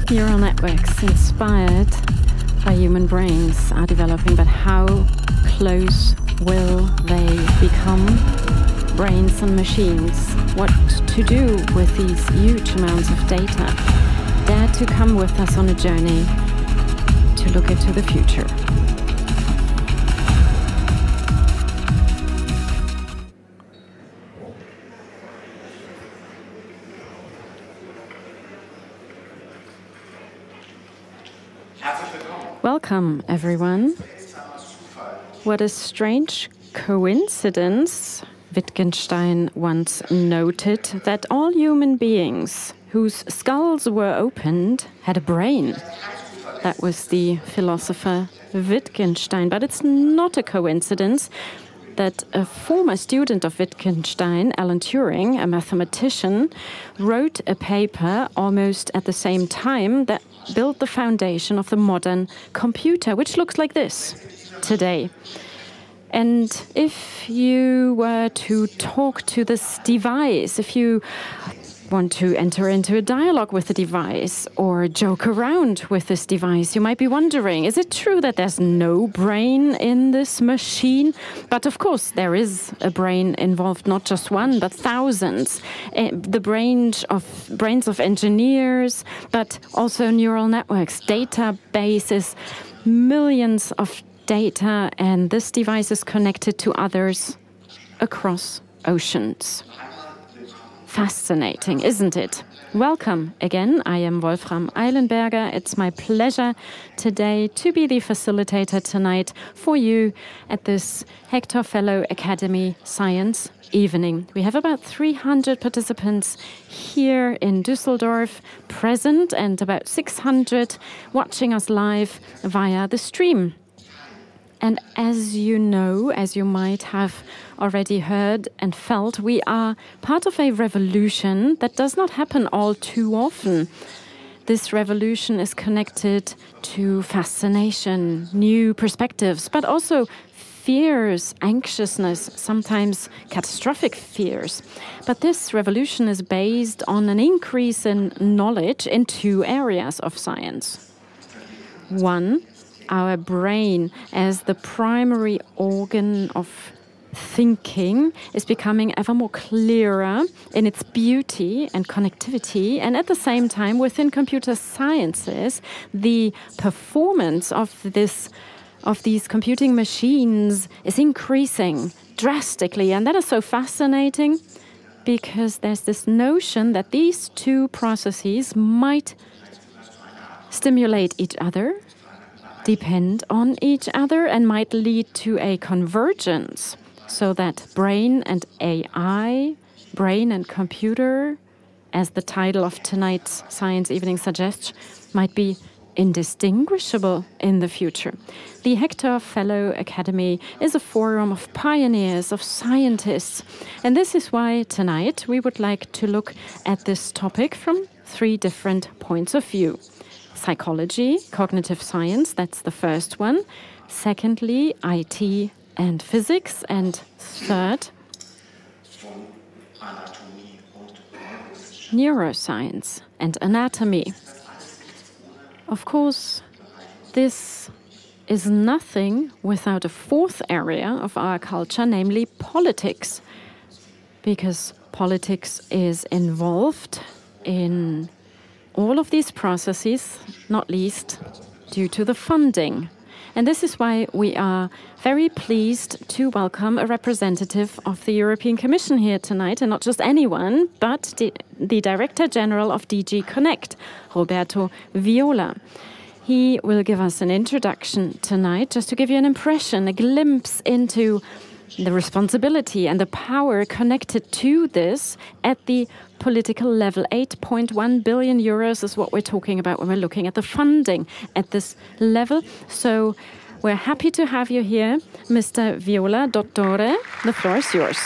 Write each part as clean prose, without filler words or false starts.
Neural networks inspired by human brains are developing, but how close will they become? Brains and machines. What to do with these huge amounts of data? Dare to come with us on a journey to look into the future. Welcome, everyone. What a strange coincidence. Wittgenstein once noted that all human beings whose skulls were opened had a brain. That was the philosopher Wittgenstein. But it's not a coincidence that a former student of Wittgenstein, Alan Turing, a mathematician, wrote a paper almost at the same time that built the foundation of the modern computer, which looks like this today. And if you were to talk to this device, if you want to enter into a dialogue with the device or joke around with this device, you might be wondering, is it true that there's no brain in this machine? But of course, there is a brain involved, not just one, but thousands. The brains of engineers, but also neural networks, databases, millions of data, and this device is connected to others across oceans. Fascinating, isn't it? Welcome again. I am Wolfram Eilenberger. It's my pleasure today to be the facilitator tonight for you at this Hector Fellow Academy Science Evening. We have about 300 participants here in Düsseldorf present and about 600 watching us live via the stream. And as you know, as you might have already heard and felt, we are part of a revolution that does not happen all too often. This revolution is connected to fascination, new perspectives, but also fears, anxiousness, sometimes catastrophic fears. But this revolution is based on an increase in knowledge in two areas of science. One, our brain as the primary organ of thinking is becoming ever more clearer in its beauty and connectivity, and at the same time within computer sciences the performance of these computing machines is increasing drastically, and that is so fascinating because there's this notion that these two processes might stimulate each other, depend on each other, and might lead to a convergence so that brain and AI, brain and computer, as the title of tonight's Science Evening suggests, might be indistinguishable in the future. The Hector Fellow Academy is a forum of pioneers, of scientists, and this is why tonight we would like to look at this topic from three different points of view. Psychology, cognitive science, that's the first one. Secondly, IT and physics. And third, neuroscience and anatomy. Of course, this is nothing without a fourth area of our culture, namely politics, because politics is involved in all of these processes, not least due to the funding. And this is why we are very pleased to welcome a representative of the European Commission here tonight, and not just anyone, but the Director General of DG Connect, Roberto Viola. He will give us an introduction tonight, just to give you an impression, a glimpse into the responsibility and the power connected to this at the political level. 8.1 billion euros is what we're talking about when we're looking at the funding at this level. So we're happy to have you here, Mr. Viola Dottore. The floor is yours.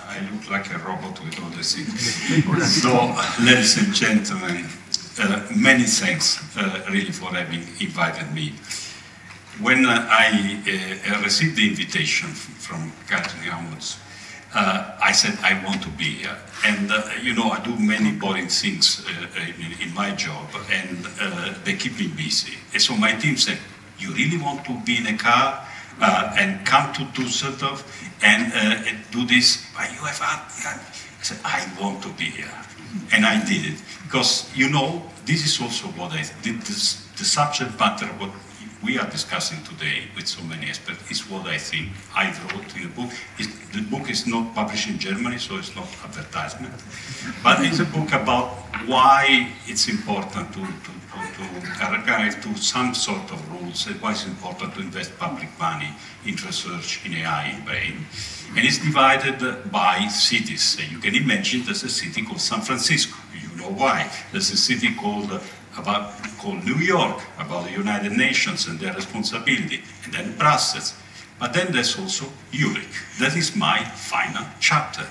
I look like a robot with all the things. So, ladies and gentlemen, many thanks really for having invited me. when I received the invitation from Catherine Hammonds, I said, I want to be here. And, you know, I do many boring things in my job, and they keep me busy. And so my team said, you really want to be in a car and come to Düsseldorf and do this? You have I said, I want to be here. And I did it. Because, you know, this is also what I did. The subject matter, what we are discussing today with so many experts, is what I think I wrote in the book. The book is not published in Germany, so it's not advertisement. But it's a book about why it's important to arrive to some sort of rules, and why it's important to invest public money in research in AI in brain. And it's divided by cities. You can imagine there's a city called San Francisco. You know why. There's a city called New York, about the United Nations and their responsibility, and then Brussels. But then there's also Zurich. That is my final chapter.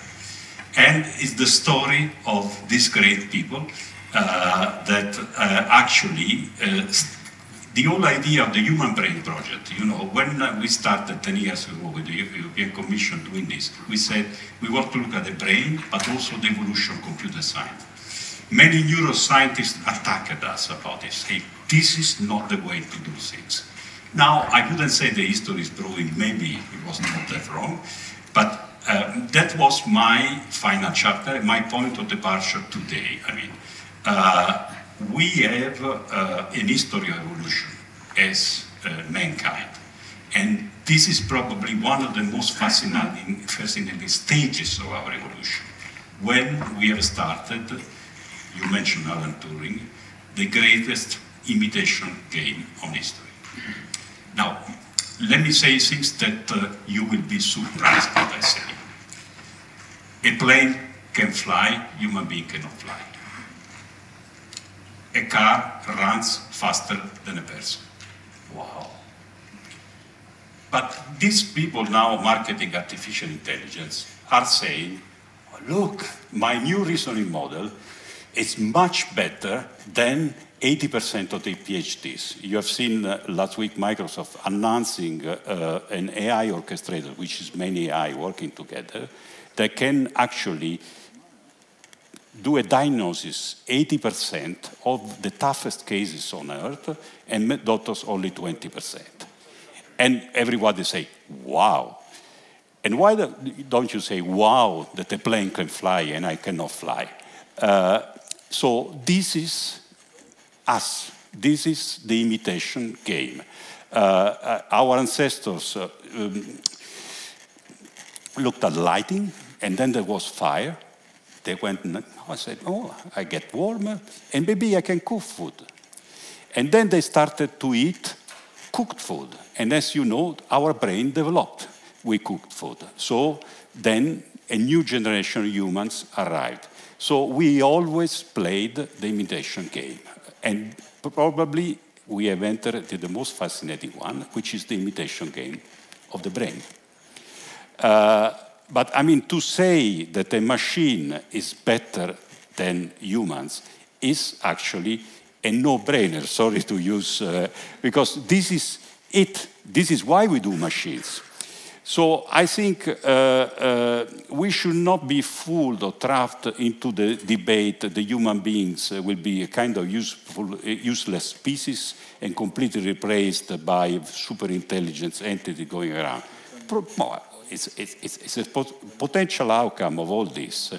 And it's the story of these great people that actually, the whole idea of the Human Brain Project, you know, when we started 10 years ago with the European Commission doing this, we said we want to look at the brain, but also the evolution of computer science. Many neuroscientists attacked us about this, saying, this is not the way to do things. Now, I wouldn't say the history is proving maybe it was not that wrong, but that was my final chapter, my point of departure today. I mean, we have an history of evolution as mankind. And this is probably one of the most fascinating stages of our evolution. When we have started, you mentioned Alan Turing, the greatest imitation game on history. Now, let me say things that you will be surprised that I say. A plane can fly, human being cannot fly. A car runs faster than a person. Wow. But these people now marketing artificial intelligence are saying, oh, look, my new reasoning model is much better than 80% of the PhDs. You have seen last week Microsoft announcing an AI orchestrator, which is many AI working together, that can actually do a diagnosis 80% of the toughest cases on Earth, and doctors only 20%. And everybody say, wow. And why don't you say, wow, that a plane can fly and I cannot fly? So this is us. This is the imitation game. Our ancestors looked at lighting, and then there was fire. They went, I said, oh, I get warmer, and maybe I can cook food. And then they started to eat cooked food. And as you know, our brain developed with cooked food. So then a new generation of humans arrived. So we always played the imitation game. And probably we have entered the most fascinating one, which is the imitation game of the brain. But I mean, to say that a machine is better than humans is actually a no-brainer, sorry to use, because this is it. This is why we do machines. So I think we should not be fooled or trapped into the debate that the human beings will be a kind of useless species and completely replaced by super intelligence entity going around. It's a potential outcome of all this.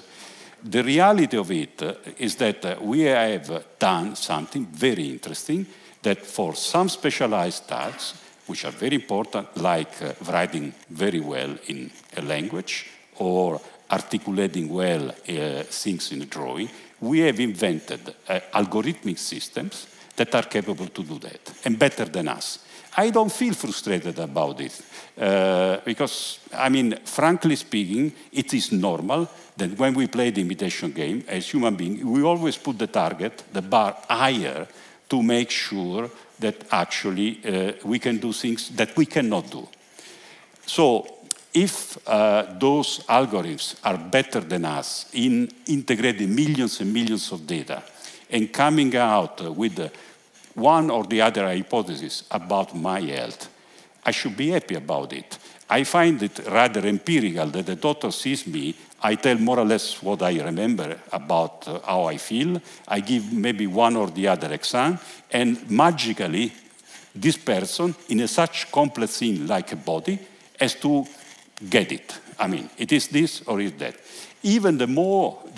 The reality of it is that we have done something very interesting that for some specialized tasks, which are very important, like writing very well in a language or articulating well things in a drawing, we have invented algorithmic systems that are capable to do that, and better than us. I don't feel frustrated about it, because, I mean, frankly speaking, it is normal that when we play the imitation game, as human beings, we always put the target, the bar higher, to make sure that actually we can do things that we cannot do. So if those algorithms are better than us in integrating millions and millions of data and coming out with one or the other hypothesis about my health, I should be happy about it. I find it rather empirical that the doctor sees me, I tell more or less what I remember about how I feel, I give maybe one or the other exam, and magically, this person, in a such complex thing like a body, has to get it. I mean, it is this or is that. Even the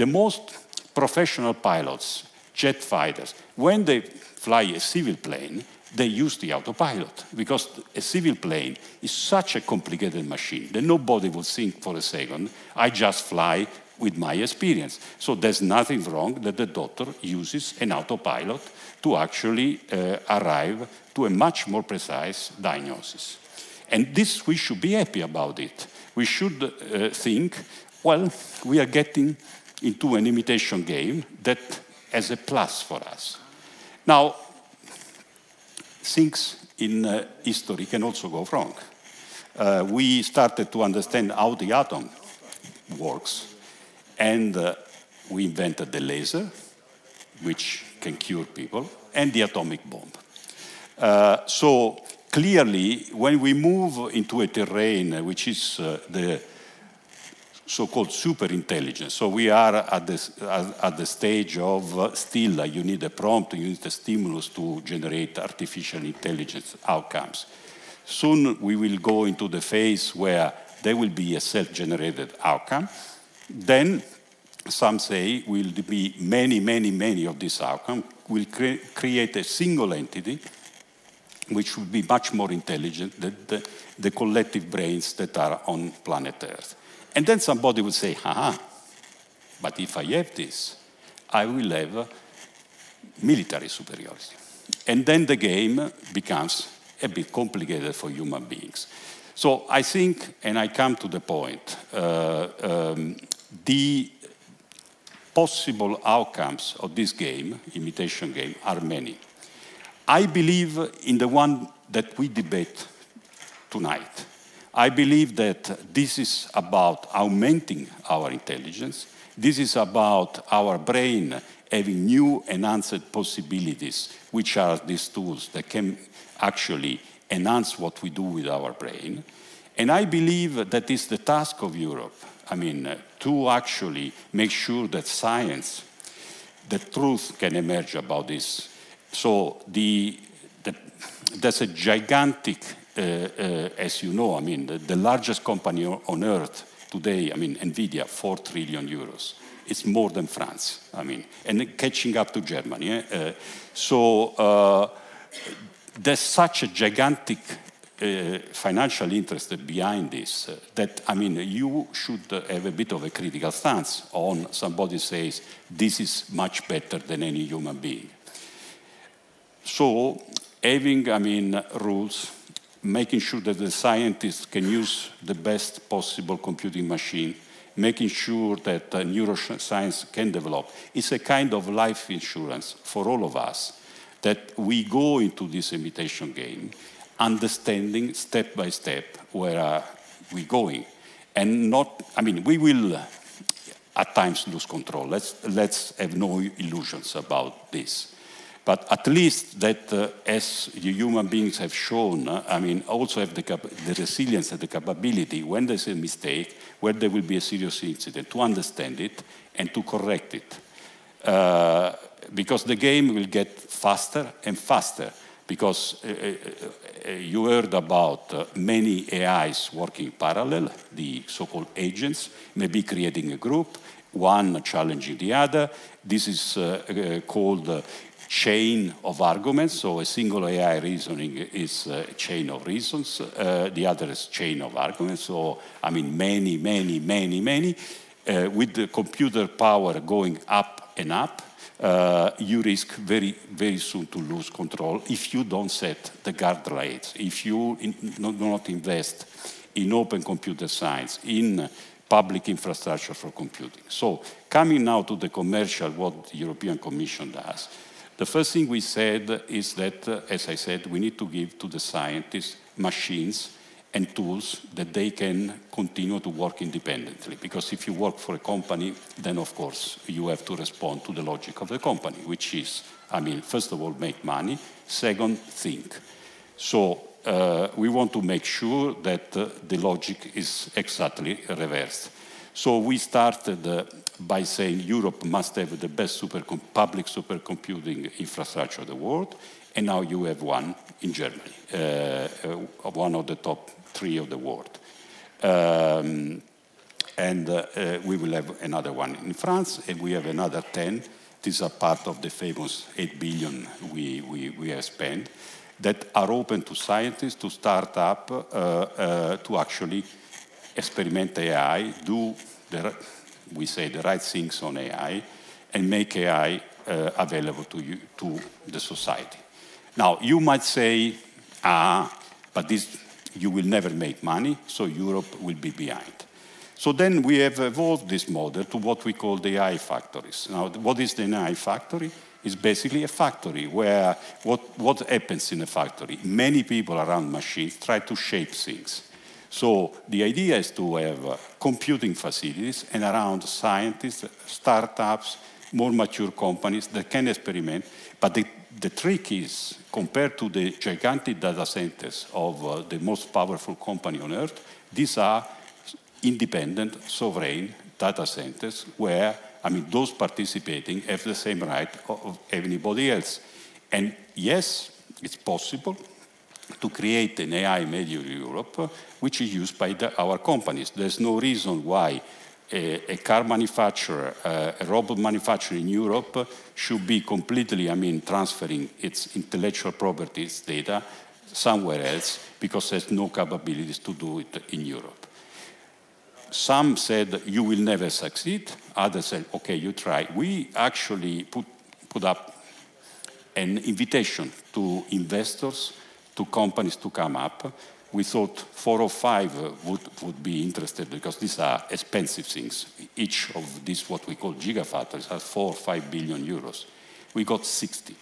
most professional pilots, jet fighters, when they fly a civil plane, they use the autopilot, because a civil plane is such a complicated machine that nobody will think for a second, I just fly with my experience. So there's nothing wrong that the doctor uses an autopilot to actually arrive to a much more precise diagnosis. And this, we should be happy about it. We should think, well, we are getting into an imitation game that has a plus for us. Now, things in history can also go wrong. We started to understand how the atom works, and we invented the laser, which can cure people, and the atomic bomb. So clearly, when we move into a terrain which is the so-called superintelligence, so we are at the stage of still you need a prompt, you need a stimulus to generate artificial intelligence outcomes. Soon we will go into the phase where there will be a self-generated outcome. Then some say will be many of these outcomes will create a single entity which will be much more intelligent than the collective brains that are on planet Earth. And then somebody will say, but if I have this, I will have military superiority. And then the game becomes a bit complicated for human beings. So I think, and I come to the point, the possible outcomes of this game, imitation game, are many. I believe in the one that we debate tonight. I believe that this is about augmenting our intelligence. This is about our brain having new enhanced possibilities, which are these tools that can actually enhance what we do with our brain. And I believe that it's the task of Europe, to actually make sure that science, the truth can emerge about this. So there's a gigantic as you know, the largest company on earth today, NVIDIA, 4 trillion euros. It's more than France, and catching up to Germany. So there's such a gigantic financial interest behind this that, you should have a bit of a critical stance on somebody says, this is much better than any human being. So having, rules, making sure that the scientists can use the best possible computing machine, making sure that neuroscience can develop. It's a kind of life insurance for all of us, that we go into this imitation game, understanding step by step where we're going. And not, we will at times lose control. Let's have no illusions about this. But at least that, as the human beings have shown, also have the resilience and the capability, when there's a mistake, where there will be a serious incident, to understand it and to correct it. Because the game will get faster and faster, because you heard about many AIs working parallel, the so-called agents, maybe creating a group, one challenging the other. This is called chain of arguments, so a single AI reasoning is a chain of reasons, the other is chain of arguments, so many, with the computer power going up and up, you risk very, very soon to lose control if you don't set the guardrails, if you do not invest in open computer science, in public infrastructure for computing. So coming now to the commercial, what the European Commission does. The first thing we said is that, as I said, we need to give to the scientists machines and tools that they can continue to work independently. Because if you work for a company, then of course you have to respond to the logic of the company, which is, first of all, make money, second, think. So we want to make sure that the logic is exactly reversed. So we started by saying Europe must have the best public supercomputing infrastructure of the world, and now you have one in Germany, one of the top 3 of the world. We will have another one in France, and we have another 10. These are part of the famous 8 billion we have spent that are open to scientists, to start up, to actually experiment AI, do we say the right things on AI, and make AI available to the society. Now, you might say, but you will never make money, so Europe will be behind. So then we have evolved this model to what we call the AI factories. Now, what is the AI factory? It's basically a factory where what happens in a factory? Many people around machines try to shape things. So the idea is to have computing facilities and around scientists, startups, more mature companies that can experiment. But the trick is, compared to the gigantic data centers of the most powerful company on earth, these are independent, sovereign data centers where, those participating have the same right of anybody else. And yes, it's possible to create an AI made in Europe, which is used by our companies. There's no reason why a car manufacturer, a robot manufacturer in Europe should be completely, transferring its intellectual properties data somewhere else because there's no capabilities to do it in Europe. Some said, you will never succeed. Others said, okay, you try. We actually put up an invitation to investors, to companies to come up. We thought 4 or 5 would be interested because these are expensive things. Each of these, what we call gigafactories, has 4 or 5 billion euros. We got 60.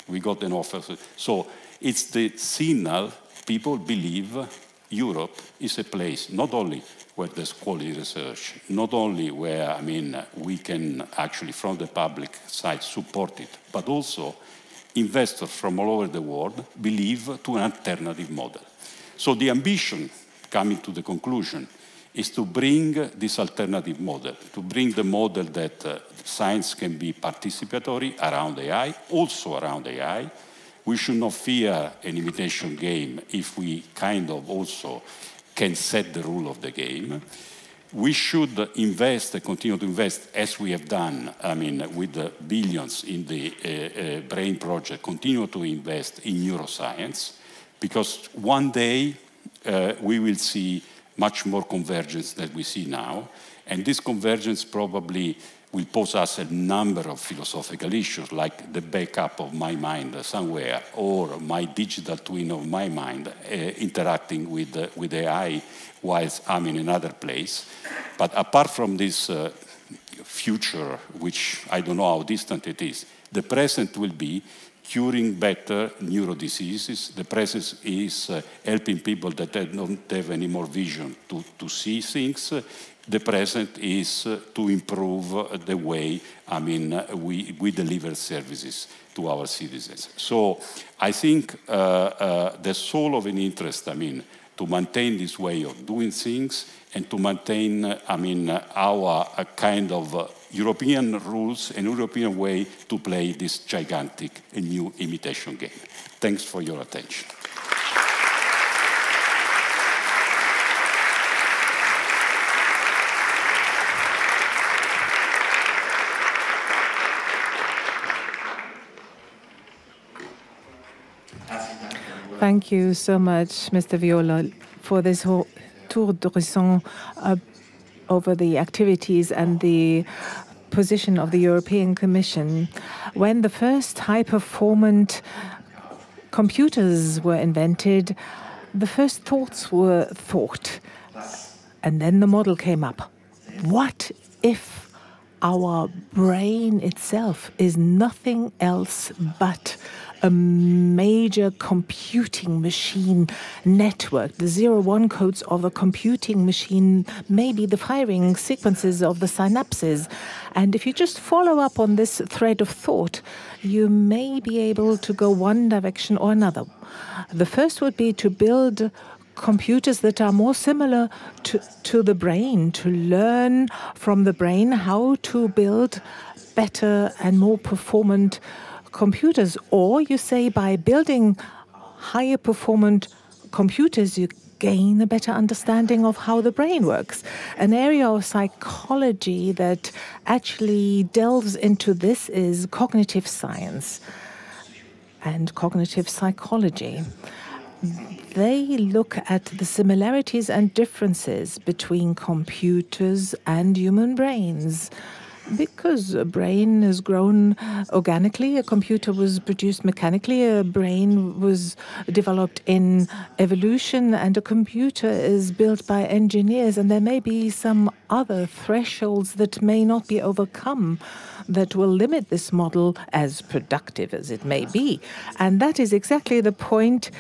We got an offer. So it's the signal people believe Europe is a place not only where there's quality research, not only where, we can actually, from the public side, support it, but also investors from all over the world believe to an alternative model. So the ambition, coming to the conclusion, is to bring this alternative model, to bring the model that science can be participatory around AI, also around AI. We should not fear an imitation game if we kind of also can set the rule of the game. We should invest, continue to invest, as we have done, with the billions in the BRAIN project, continue to invest in neuroscience, because one day we will see much more convergence than we see now. And this convergence probably will pose us a number of philosophical issues, like the backup of my mind somewhere, or my digital twin of my mind interacting with AI whilst I'm in another place. But apart from this future, which I don't know how distant it is, the present will be curing better neurodiseases. The present is helping people that don't have any more vision to see things. The present is to improve the way, we deliver services to our citizens. So I think the soul of an interest, to maintain this way of doing things and to maintain, our kind of European rules and European way to play this gigantic and new imitation game. Thanks for your attention. Thank you so much, Mr. Viola, for this whole tour d'horizon over the activities and the position of the European Commission. When the first high-performance computers were invented, the first thoughts were thought, and then the model came up. What if our brain itself is nothing else but a major computing machine network. The 0-1 codes of a computing machine may be the firing sequences of the synapses. And if you just follow up on this thread of thought, you may be able to go one direction or another. The first would be to build computers that are more similar to the brain, to learn from the brain how to build better and more performant computers. Or you say by building higher performant computers, you gain a better understanding of how the brain works. An area of psychology that actually delves into this is cognitive science and cognitive psychology. They look at the similarities and differences between computers and human brains. Because a brain has grown organically, a computer was produced mechanically, a brain was developed in evolution, and a computer is built by engineers, and there may be some other thresholds that may not be overcome that will limit this model, as productive as it may be. And that is exactly the point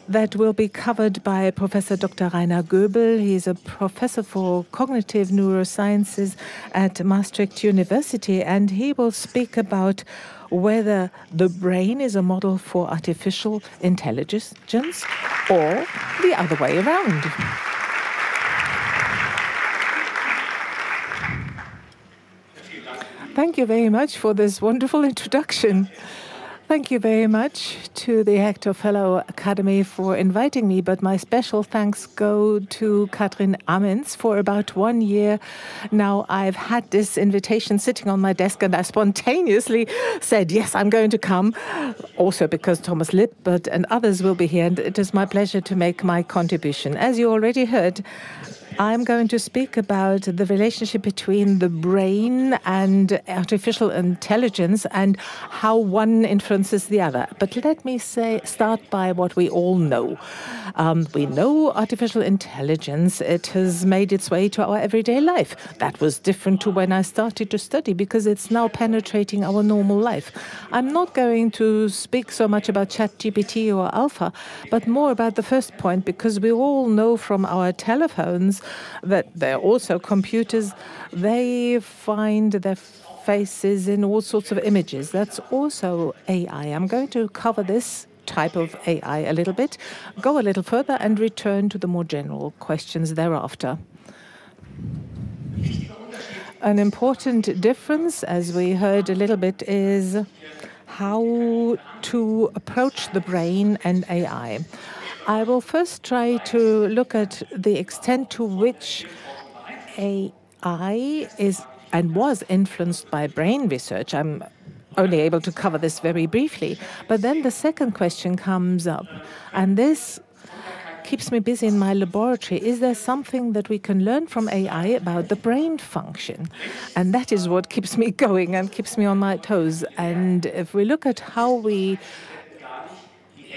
that will be covered by Professor Dr. Rainer Goebel. He is a professor for cognitive neurosciences at Maastricht University, and he will speak about whether the brain is a model for artificial intelligence or the other way around. Thank you very much for this wonderful introduction. Thank you very much to the Hector Fellow Academy for inviting me, but my special thanks go to Katrin Amens. For about 1 year now, I've had this invitation sitting on my desk, and I spontaneously said, yes, I'm going to come, also because Thomas Lippert and others will be here, and it is my pleasure to make my contribution. As you already heard, I'm going to speak about the relationship between the brain and artificial intelligence and how one influences the other. But let me start by what we all know. We know artificial intelligence. It has made its way to our everyday life. That was different to when I started to study, because it's now penetrating our normal life. I'm not going to speak so much about ChatGPT or Alpha, but more about the first point, because we all know from our telephones that they're also computers. They find their faces in all sorts of images. That's also AI. I'm going to cover this type of AI a little bit, go a little further, and return to the more general questions thereafter. An important difference, as we heard a little bit, is how to approach the brain and AI. I will first try to look at the extent to which AI is and was influenced by brain research. I'm only able to cover this very briefly. But then the second question comes up, and this keeps me busy in my laboratory. Is there something that we can learn from AI about the brain function? And that is what keeps me going and keeps me on my toes. And if we look at how we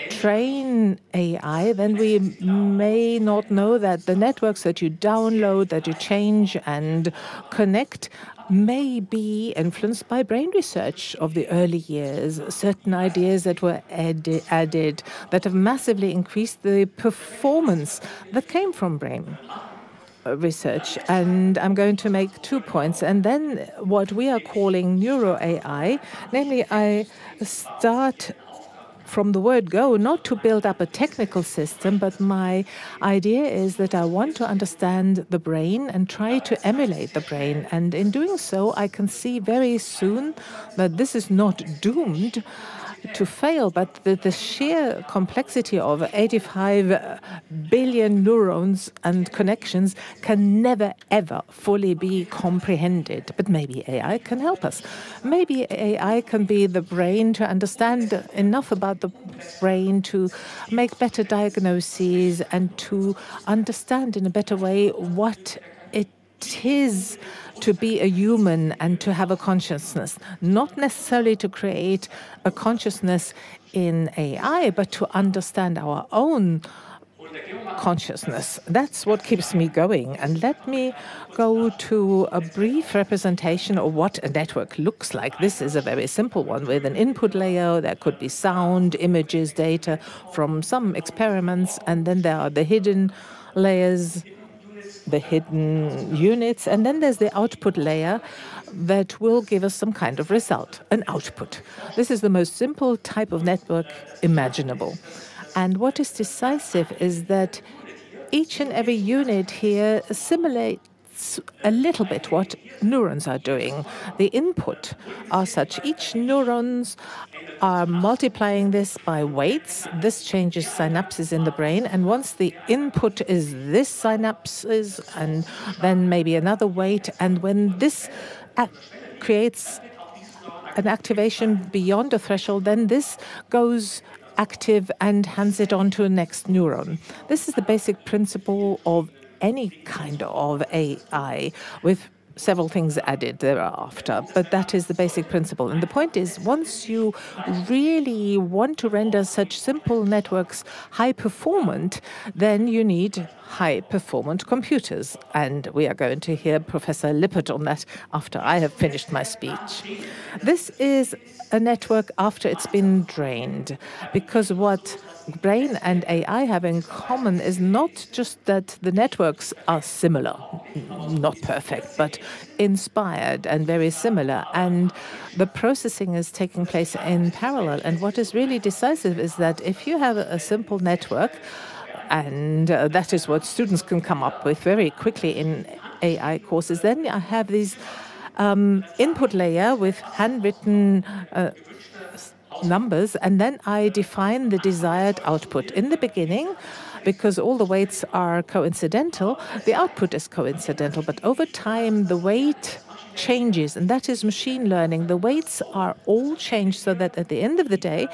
train AI, then we may not know that the networks that you download, that you change and connect, may be influenced by brain research of the early years, certain ideas that were added that have massively increased the performance that came from brain research. And I'm going to make 2 points. And then what we are calling neuro AI, namely I start from the word go, not to build up a technical system, but my idea is that I want to understand the brain and try to emulate the brain. And in doing so, I can see very soon that this is not doomed to fail, but the sheer complexity of 85 billion neurons and connections can never, ever fully be comprehended. But maybe AI can help us. Maybe AI can be the brain to understand enough about the brain to make better diagnoses and to understand in a better way what it is to be a human and to have a consciousness, not necessarily to create a consciousness in AI, but to understand our own consciousness. That's what keeps me going. And let me go to a brief representation of what a network looks like. This is a very simple one with an input layer. There could be sound, images, data from some experiments, and then there are the hidden layers, the hidden units, and then there's the output layer that will give us some kind of result, an output. This is the most simple type of network imaginable. And what is decisive is that each and every unit here simulates a little bit what neurons are doing. The input are such. Each neurons are multiplying this by weights. This changes synapses in the brain. And once the input is this synapses, and then maybe another weight, and when this creates an activation beyond a threshold, then this goes active and hands it on to the next neuron. This is the basic principle of any kind of AI, with several things added thereafter, but that is the basic principle. And the point is, once you really want to render such simple networks high-performant, then you need high-performant computers. And we are going to hear Professor Lippert on that after I have finished my speech. This is a network after it's been drained, because what brain and AI have in common is not just that the networks are similar, not perfect, but inspired and very similar, and the processing is taking place in parallel. And what is really decisive is that if you have a simple network, and that is what students can come up with very quickly in AI courses, then I have these input layer with handwritten numbers, and then I define the desired output. In the beginning, because all the weights are coincidental, the output is coincidental, but over time the weight changes, and that is machine learning. The weights are all changed so that at the end of the day,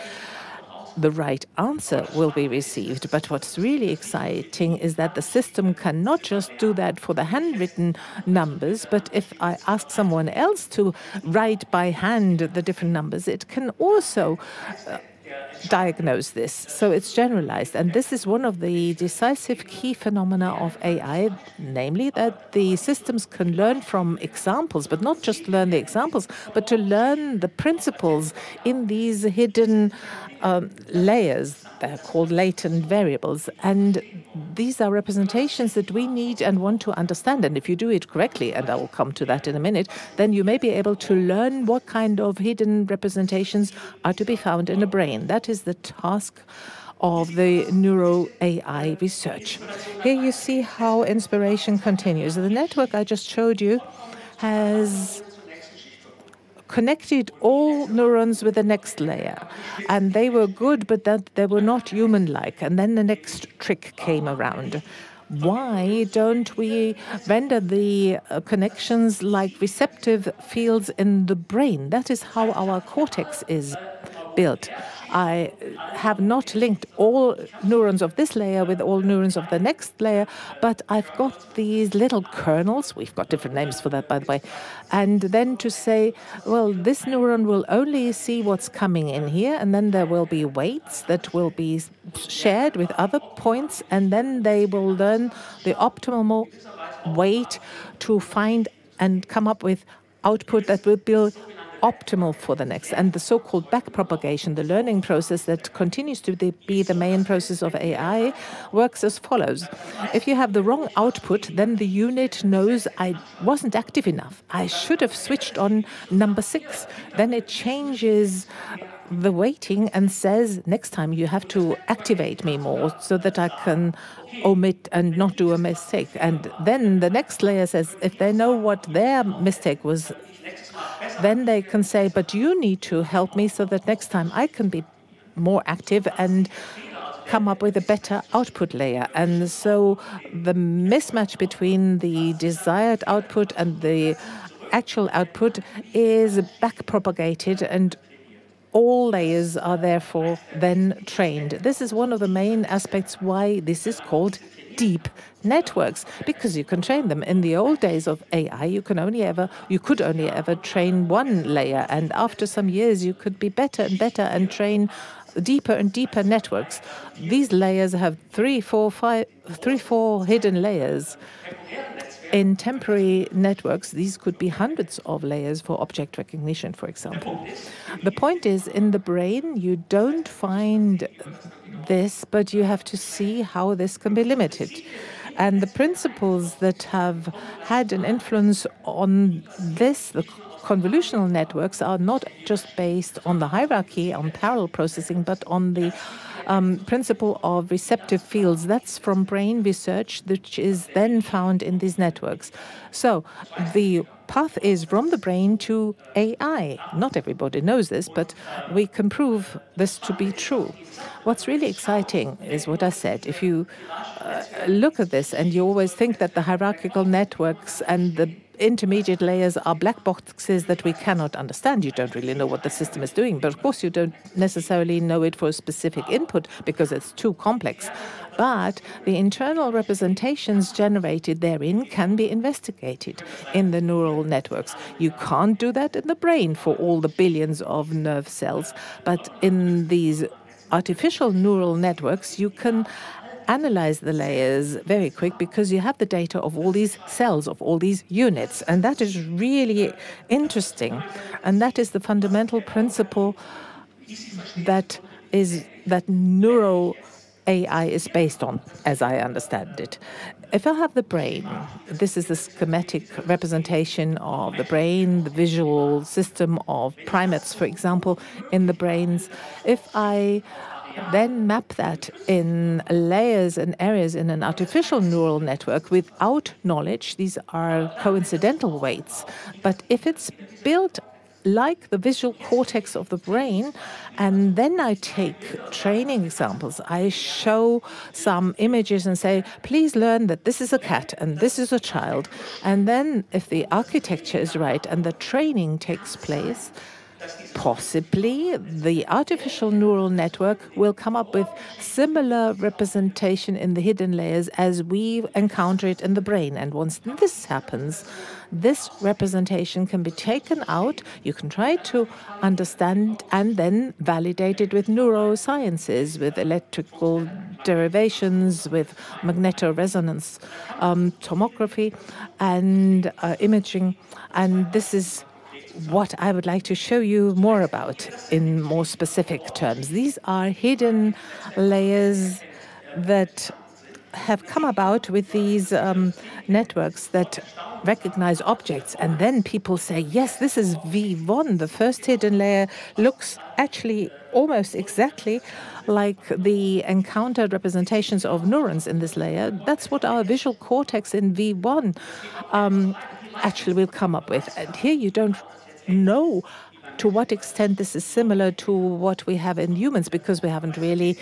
the right answer will be received. But what's really exciting is that the system cannot just do that for the handwritten numbers, but if I ask someone else to write by hand the different numbers, it can also diagnose this. So it's generalized. And this is one of the decisive key phenomena of AI, namely that the systems can learn from examples, but not just learn the examples, but to learn the principles in these hidden layers. They're called latent variables. And these are representations that we need and want to understand. And if you do it correctly, and I will come to that in a minute, then you may be able to learn what kind of hidden representations are to be found in a brain. That is the task of the neuro AI research. Here you see how inspiration continues. The network I just showed you has connected all neurons with the next layer. And they were good, but that they were not human-like. And then the next trick came around. Why don't we render the connections like receptive fields in the brain? That is how our cortex is built. I have not linked all neurons of this layer with all neurons of the next layer, but I've got these little kernels. We've got different names for that, by the way. And then to say, well, this neuron will only see what's coming in here, and then there will be weights that will be shared with other points, and then they will learn the optimal weight to find and come up with output that will be optimal for the next. And the so-called backpropagation, the learning process that continues to be the main process of AI, works as follows. If you have the wrong output, then the unit knows I wasn't active enough. I should have switched on number 6. Then it changes the weighting and says, next time you have to activate me more so that I can omit and not do a mistake. And then the next layer says, if they know what their mistake was, then they can say, but you need to help me so that next time I can be more active and come up with a better output layer. And so the mismatch between the desired output and the actual output is backpropagated, and all layers are therefore then trained. This is one of the main aspects why this is called deep networks because you can train them. In the old days of AI, you could only ever train one layer, and after some years you could be better and better and train deeper and deeper networks. These layers have 3, 4 hidden layers. In temporary networks, these could be hundreds of layers for object recognition, for example. The point is, in the brain, you don't find this, but you have to see how this can be limited. And the principles that have had an influence on this, the convolutional networks, are not just based on the hierarchy, on parallel processing, but on the principle of receptive fields. That's from brain research, which is then found in these networks. So the path is from the brain to AI. Not everybody knows this, but we can prove this to be true. What's really exciting is what I said. If you look at this and you always think that the hierarchical networks and the intermediate layers are black boxes that we cannot understand. You don't really know what the system is doing, but of course you don't necessarily know it for a specific input because it's too complex. But the internal representations generated therein can be investigated in the neural networks. You can't do that in the brain for all the billions of nerve cells, but in these artificial neural networks, you can analyze the layers very quick because you have the data of all these cells, of all these units. And that is really interesting. And that is the fundamental principle that neuro AI is based on, as I understand it. If I have the brain, this is the schematic representation of the brain, the visual system of primates, for example, in the brains. If I then map that in layers and areas in an artificial neural network without knowledge, these are coincidental weights. But if it's built like the visual cortex of the brain, and then I take training examples, I show some images and say, please learn that this is a cat and this is a child. And then if the architecture is right and the training takes place, possibly the artificial neural network will come up with similar representation in the hidden layers as we encounter it in the brain. And once this happens, this representation can be taken out. You can try to understand and then validate it with neurosciences, with electrical derivations, with magnetoresonance tomography and imaging. And this is what I would like to show you more about in more specific terms. These are hidden layers that have come about with these networks that recognize objects. And then people say, yes, this is V1. The first hidden layer looks actually almost exactly like the encountered representations of neurons in this layer. That's what our visual cortex in V1 actually will come up with. And here you don't know to what extent this is similar to what we have in humans because we haven't really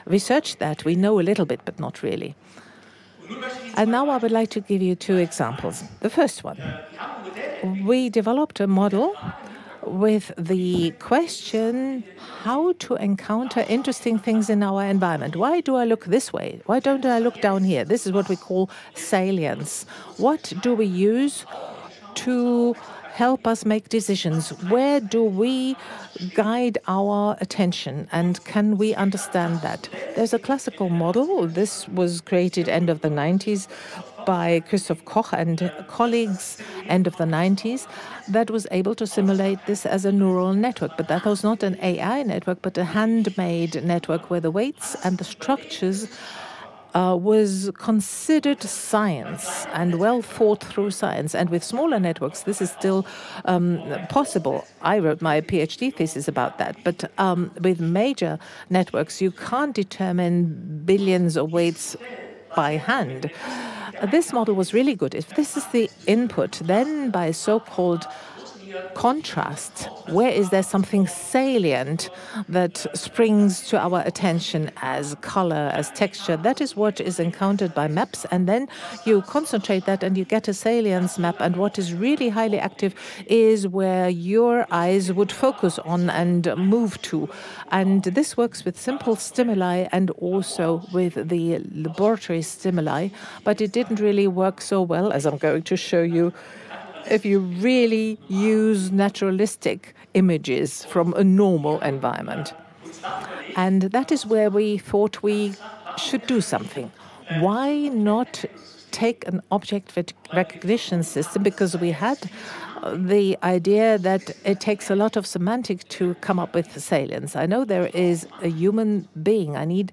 researched that. We know a little bit, but not really. And now I would like to give you two examples. The first one, we developed a model with the question how to encounter interesting things in our environment. Why do I look this way? Why don't I look down here? This is what we call salience. What do we use to help us make decisions? Where do we guide our attention, and can we understand that? There's a classical model. This was created end of the 90s by Christoph Koch and colleagues, end of the 90s, that was able to simulate this as a neural network. But that was not an AI network, but a handmade network where the weights and the structures was considered science and well thought through science. And with smaller networks, this is still possible. I wrote my PhD thesis about that. But with major networks, you can't determine billions of weights by hand. This model was really good. If this is the input, then by so-called contrast? Where is there something salient that springs to our attention as color, as texture? That is what is encountered by maps, and then you concentrate that and you get a salience map, and what is really highly active is where your eyes would focus on and move to. And this works with simple stimuli and also with the laboratory stimuli, but it didn't really work so well, as I'm going to show you, if you really use naturalistic images from a normal environment. And that is where we thought we should do something. Why not take an object recognition system? Because we had the idea that it takes a lot of semantic to come up with salience. I know there is a human being. I need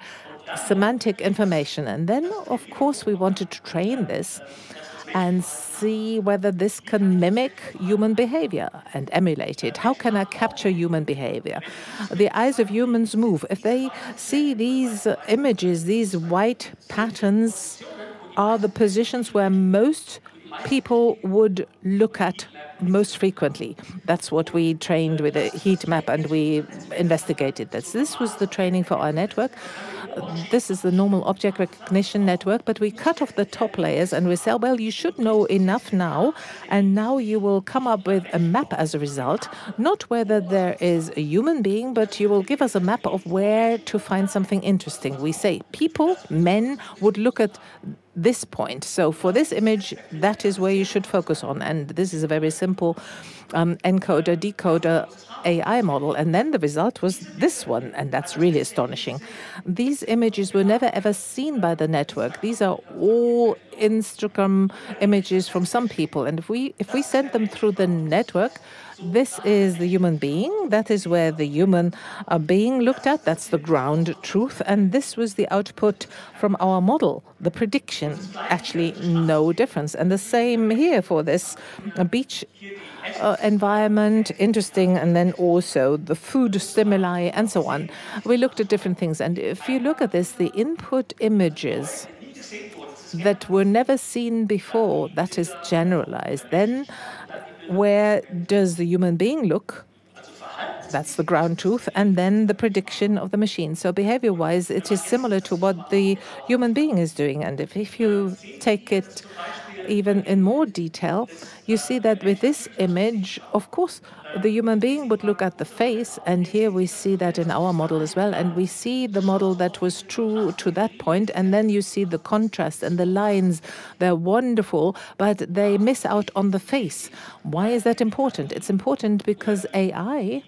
semantic information. And then, of course, we wanted to train this and see whether this can mimic human behavior and emulate it. How can I capture human behavior? The eyes of humans move. If they see these images, these white patterns are the positions where most people would look at most frequently. That's what we trained with a heat map, and we investigated this. This was the training for our network. This is the normal object recognition network, but we cut off the top layers and we say, well, you should know enough now, and now you will come up with a map as a result, not whether there is a human being, but you will give us a map of where to find something interesting. We say people, men, would look at this point. So for this image, that is where you should focus on. And this is a very simple encoder, decoder AI model. And then the result was this one. And that's really astonishing. These images were never, ever seen by the network. These are all Instagram images from some people. And if we send them through the network, this is the human being. That is where the human being looked at. That's the ground truth. And this was the output from our model, the prediction. Actually, no difference. And the same here for this beach environment, interesting, and then also the food stimuli and so on. We looked at different things. And if you look at this, the input images that were never seen before, that is generalized. Then where does the human being look? That's the ground truth. And then the prediction of the machine. So behavior-wise, it is similar to what the human being is doing. And if you take it even in more detail, you see that with this image, of course, the human being would look at the face, and here we see that in our model as well, and we see the model that was true to that point, and then you see the contrast and the lines. They're wonderful, but they miss out on the face. Why is that important? It's important because AI,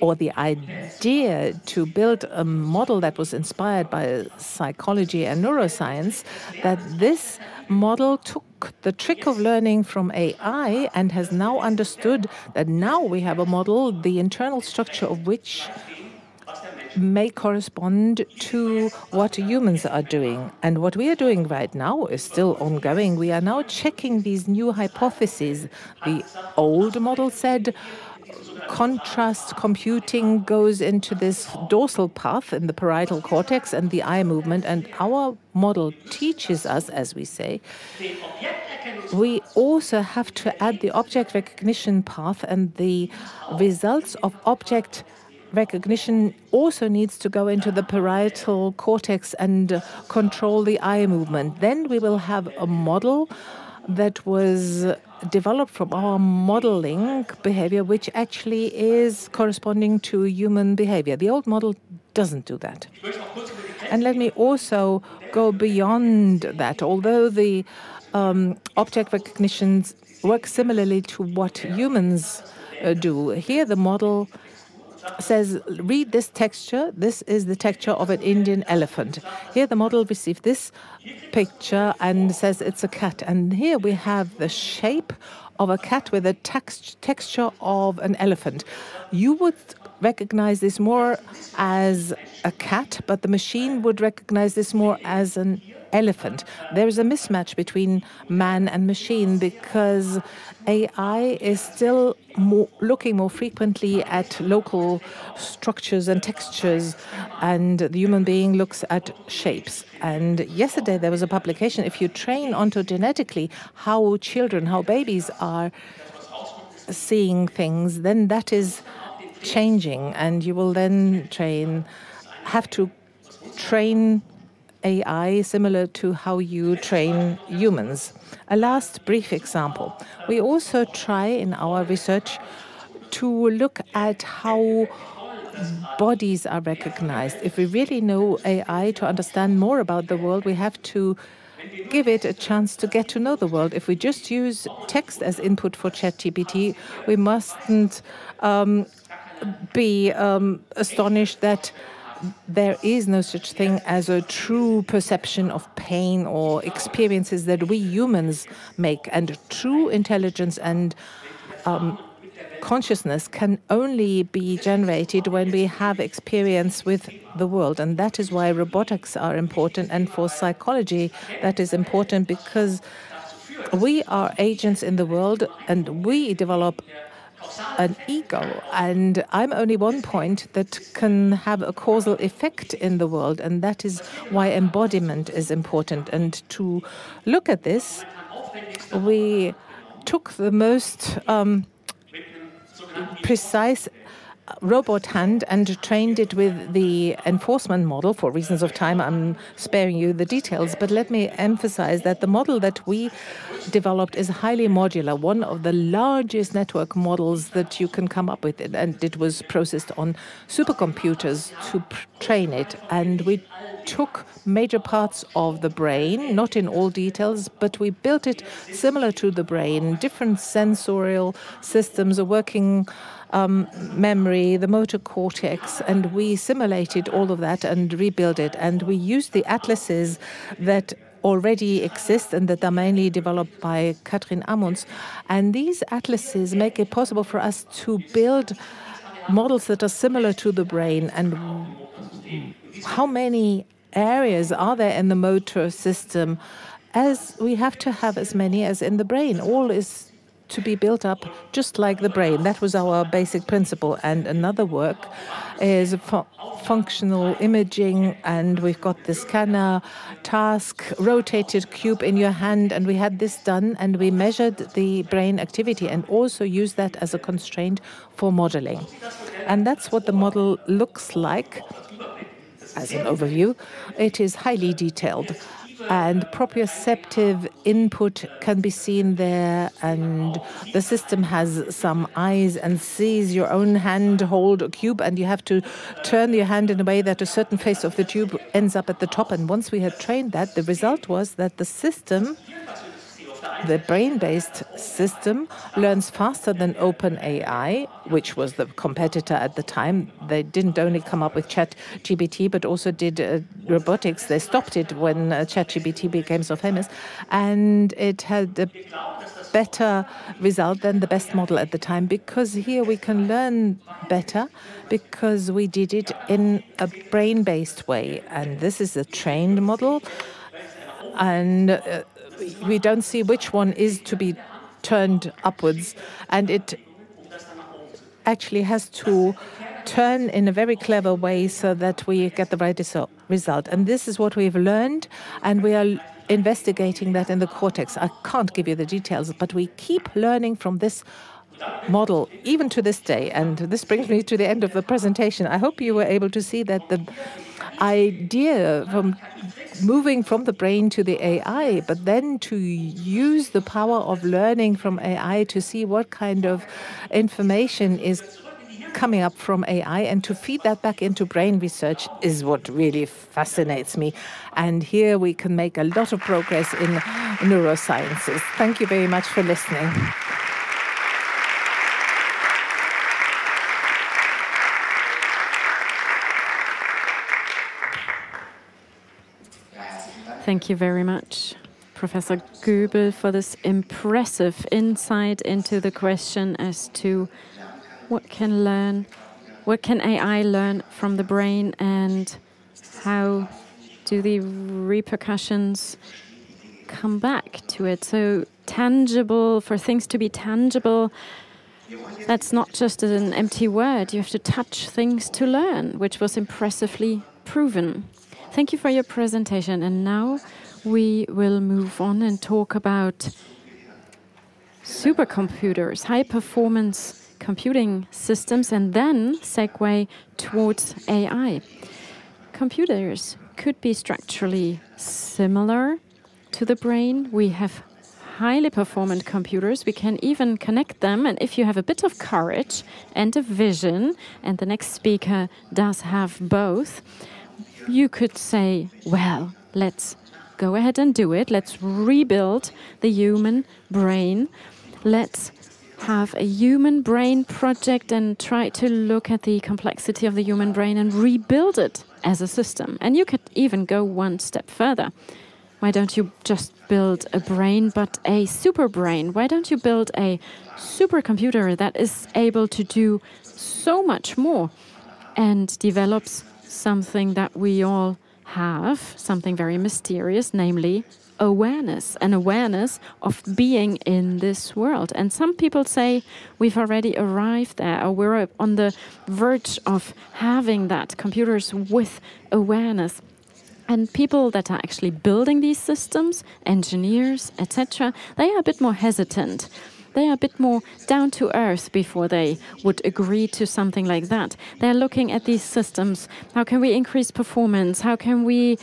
or the idea to build a model that was inspired by psychology and neuroscience, that this model took the trick of learning from AI and has now understood that now we have a model, the internal structure of which may correspond to what humans are doing. And what we are doing right now is still ongoing. We are now checking these new hypotheses. The old model said contrast computing goes into this dorsal path in the parietal cortex and the eye movement, and our model teaches us, as we say, we also have to add the object recognition path, and the results of object recognition also needs to go into the parietal cortex and control the eye movement. Then we will have a model that was developed from our modeling behavior, which actually is corresponding to human behavior. The old model doesn't do that. And let me also go beyond that. Although the object recognitions work similarly to what humans do, here the model says, read this texture. This is the texture of an Indian elephant. Here the model received this picture and says it's a cat. And here we have the shape of a cat with a texture of an elephant. You would recognize this more as a cat, but the machine would recognize this more as an elephant. There is a mismatch between man and machine because AI is still looking more frequently at local structures and textures, and the human being looks at shapes. And yesterday there was a publication, if you train ontogenetically how children, how babies are seeing things, then that is changing, and you will then have to train AI similar to how you train humans. A last brief example. We also try in our research to look at how bodies are recognized. If we really know AI to understand more about the world, we have to give it a chance to get to know the world. If we just use text as input for ChatGPT, we mustn't be astonished that there is no such thing as a true perception of pain or experiences that we humans make. And true intelligence and consciousness can only be generated when we have experience with the world. And that is why robotics are important. And for psychology, that is important because we are agents in the world and we develop an ego. And I'm only one point that can have a causal effect in the world. And that is why embodiment is important. And to look at this, we took the most precise robot hand and trained it with the enforcement model. For reasons of time, I'm sparing you the details, but let me emphasize that the model that we developed is highly modular, one of the largest network models that you can come up with, and it was processed on supercomputers to train it. And we took major parts of the brain, not in all details, but we built it similar to the brain, different sensorial systems, a working memory, the motor cortex, and we simulated all of that and rebuilt it. And we used the atlases that already exist and that are mainly developed by Katrin Amunds. And these atlases make it possible for us to build models that are similar to the brain. And how many areas are there in the motor system? As we have to have as many as in the brain. All is to be built up just like the brain. That was our basic principle. And another work is functional imaging, and we've got the scanner task, rotated cube in your hand, and we had this done, and we measured the brain activity and also used that as a constraint for modeling. And that's what the model looks like as an overview. It is highly detailed, and proprioceptive input can be seen there, and the system has some eyes and sees your own hand hold a cube, and you have to turn your hand in a way that a certain face of the tube ends up at the top. And once we had trained that, the result was that the system, the brain-based system, learns faster than OpenAI, which was the competitor at the time. They didn't only come up with ChatGPT, but also did robotics. They stopped it when ChatGPT became so famous, and it had a better result than the best model at the time, because here we can learn better because we did it in a brain-based way. And this is a trained model, and we don't see which one is to be turned upwards, and it actually has to turn in a very clever way so that we get the right result. And this is what we've learned, and we are investigating that in the cortex. I can't give you the details, but we keep learning from this model, even to this day. And this brings me to the end of the presentation. I hope you were able to see that the idea from moving from the brain to the AI, but then to use the power of learning from AI to see what kind of information is coming up from AI and to feed that back into brain research is what really fascinates me. And here we can make a lot of progress in neurosciences. Thank you very much for listening. Thank you very much, Professor Göbel, for this impressive insight into the question as to what can AI learn from the brain, and how do the repercussions come back to it? So tangible, for things to be tangible, that's not just an empty word. You have to touch things to learn, which was impressively proven. Thank you for your presentation. And now we will move on and talk about supercomputers, high-performance computing systems, and then segue towards AI. Computers could be structurally similar to the brain. We have highly performant computers. We can even connect them, and if you have a bit of courage and a vision, and the next speaker does have both, you could say, well, let's go ahead and do it. Let's rebuild the human brain. Let's have a human brain project and try to look at the complexity of the human brain and rebuild it as a system. And you could even go one step further. Why don't you just build a brain, but a super brain? Why don't you build a supercomputer that is able to do so much more and develops something that we all have, something very mysterious, namely awareness, an awareness of being in this world. And some people say we've already arrived there, or we're on the verge of having that, computers with awareness. And people that are actually building these systems, engineers, etc., they are a bit more hesitant. They are a bit more down to earth before they would agree to something like that. They're looking at these systems. How can we increase performance? How can we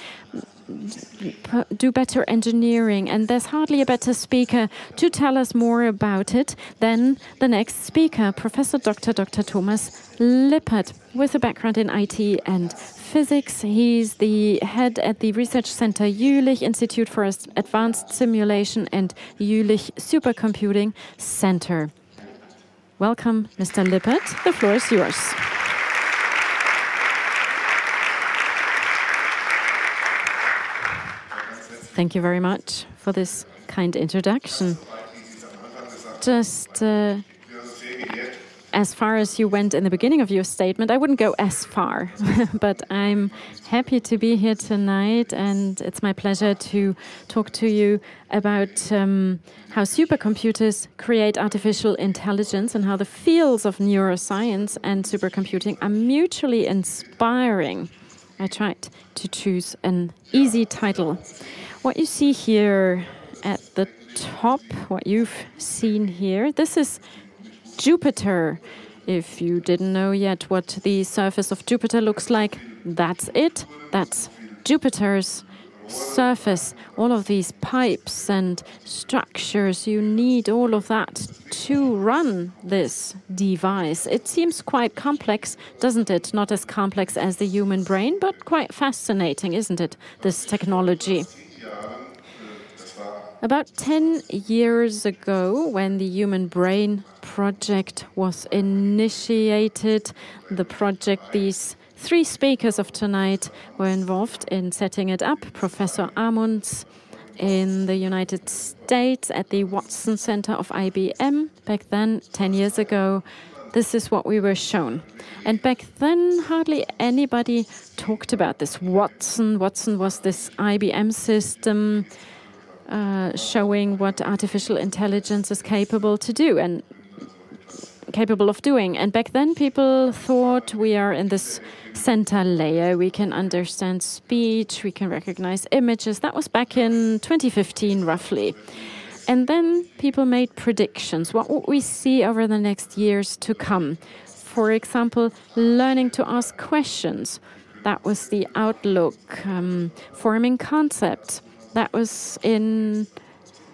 do better engineering? And there's hardly a better speaker to tell us more about it than the next speaker, Professor Dr. Thomas Lippert, with a background in IT and physics. He's the head at the research center Jülich Institute for Advanced Simulation and Jülich Supercomputing Center. Welcome, Mr. Lippert. The floor is yours. Thank you very much for this kind introduction. Just as far as you went in the beginning of your statement, I wouldn't go as far, but I'm happy to be here tonight, and it's my pleasure to talk to you about how supercomputers create artificial intelligence and how the fields of neuroscience and supercomputing are mutually inspiring. I tried to choose an easy title. What you see here at the top, what you've seen here, this is Jupiter. If you didn't know yet what the surface of Jupiter looks like, that's it. That's Jupiter's surface. All of these pipes and structures, you need all of that to run this device. It seems quite complex, doesn't it? Not as complex as the human brain, but quite fascinating, isn't it, this technology? About 10 years ago, when the Human Brain Project was initiated, these three speakers of tonight were involved in setting it up. Professor Amunds in the United States at the Watson Center of IBM. Back then, 10 years ago, this is what we were shown. And back then, hardly anybody talked about this Watson. Watson was this IBM system showing what artificial intelligence is capable to do and capable of doing. And back then, people thought we are in this center layer. We can understand speech, we can recognize images. That was back in 2015, roughly. And then people made predictions. What would we see over the next years to come? For example, learning to ask questions. That was the outlook. Forming concepts. That was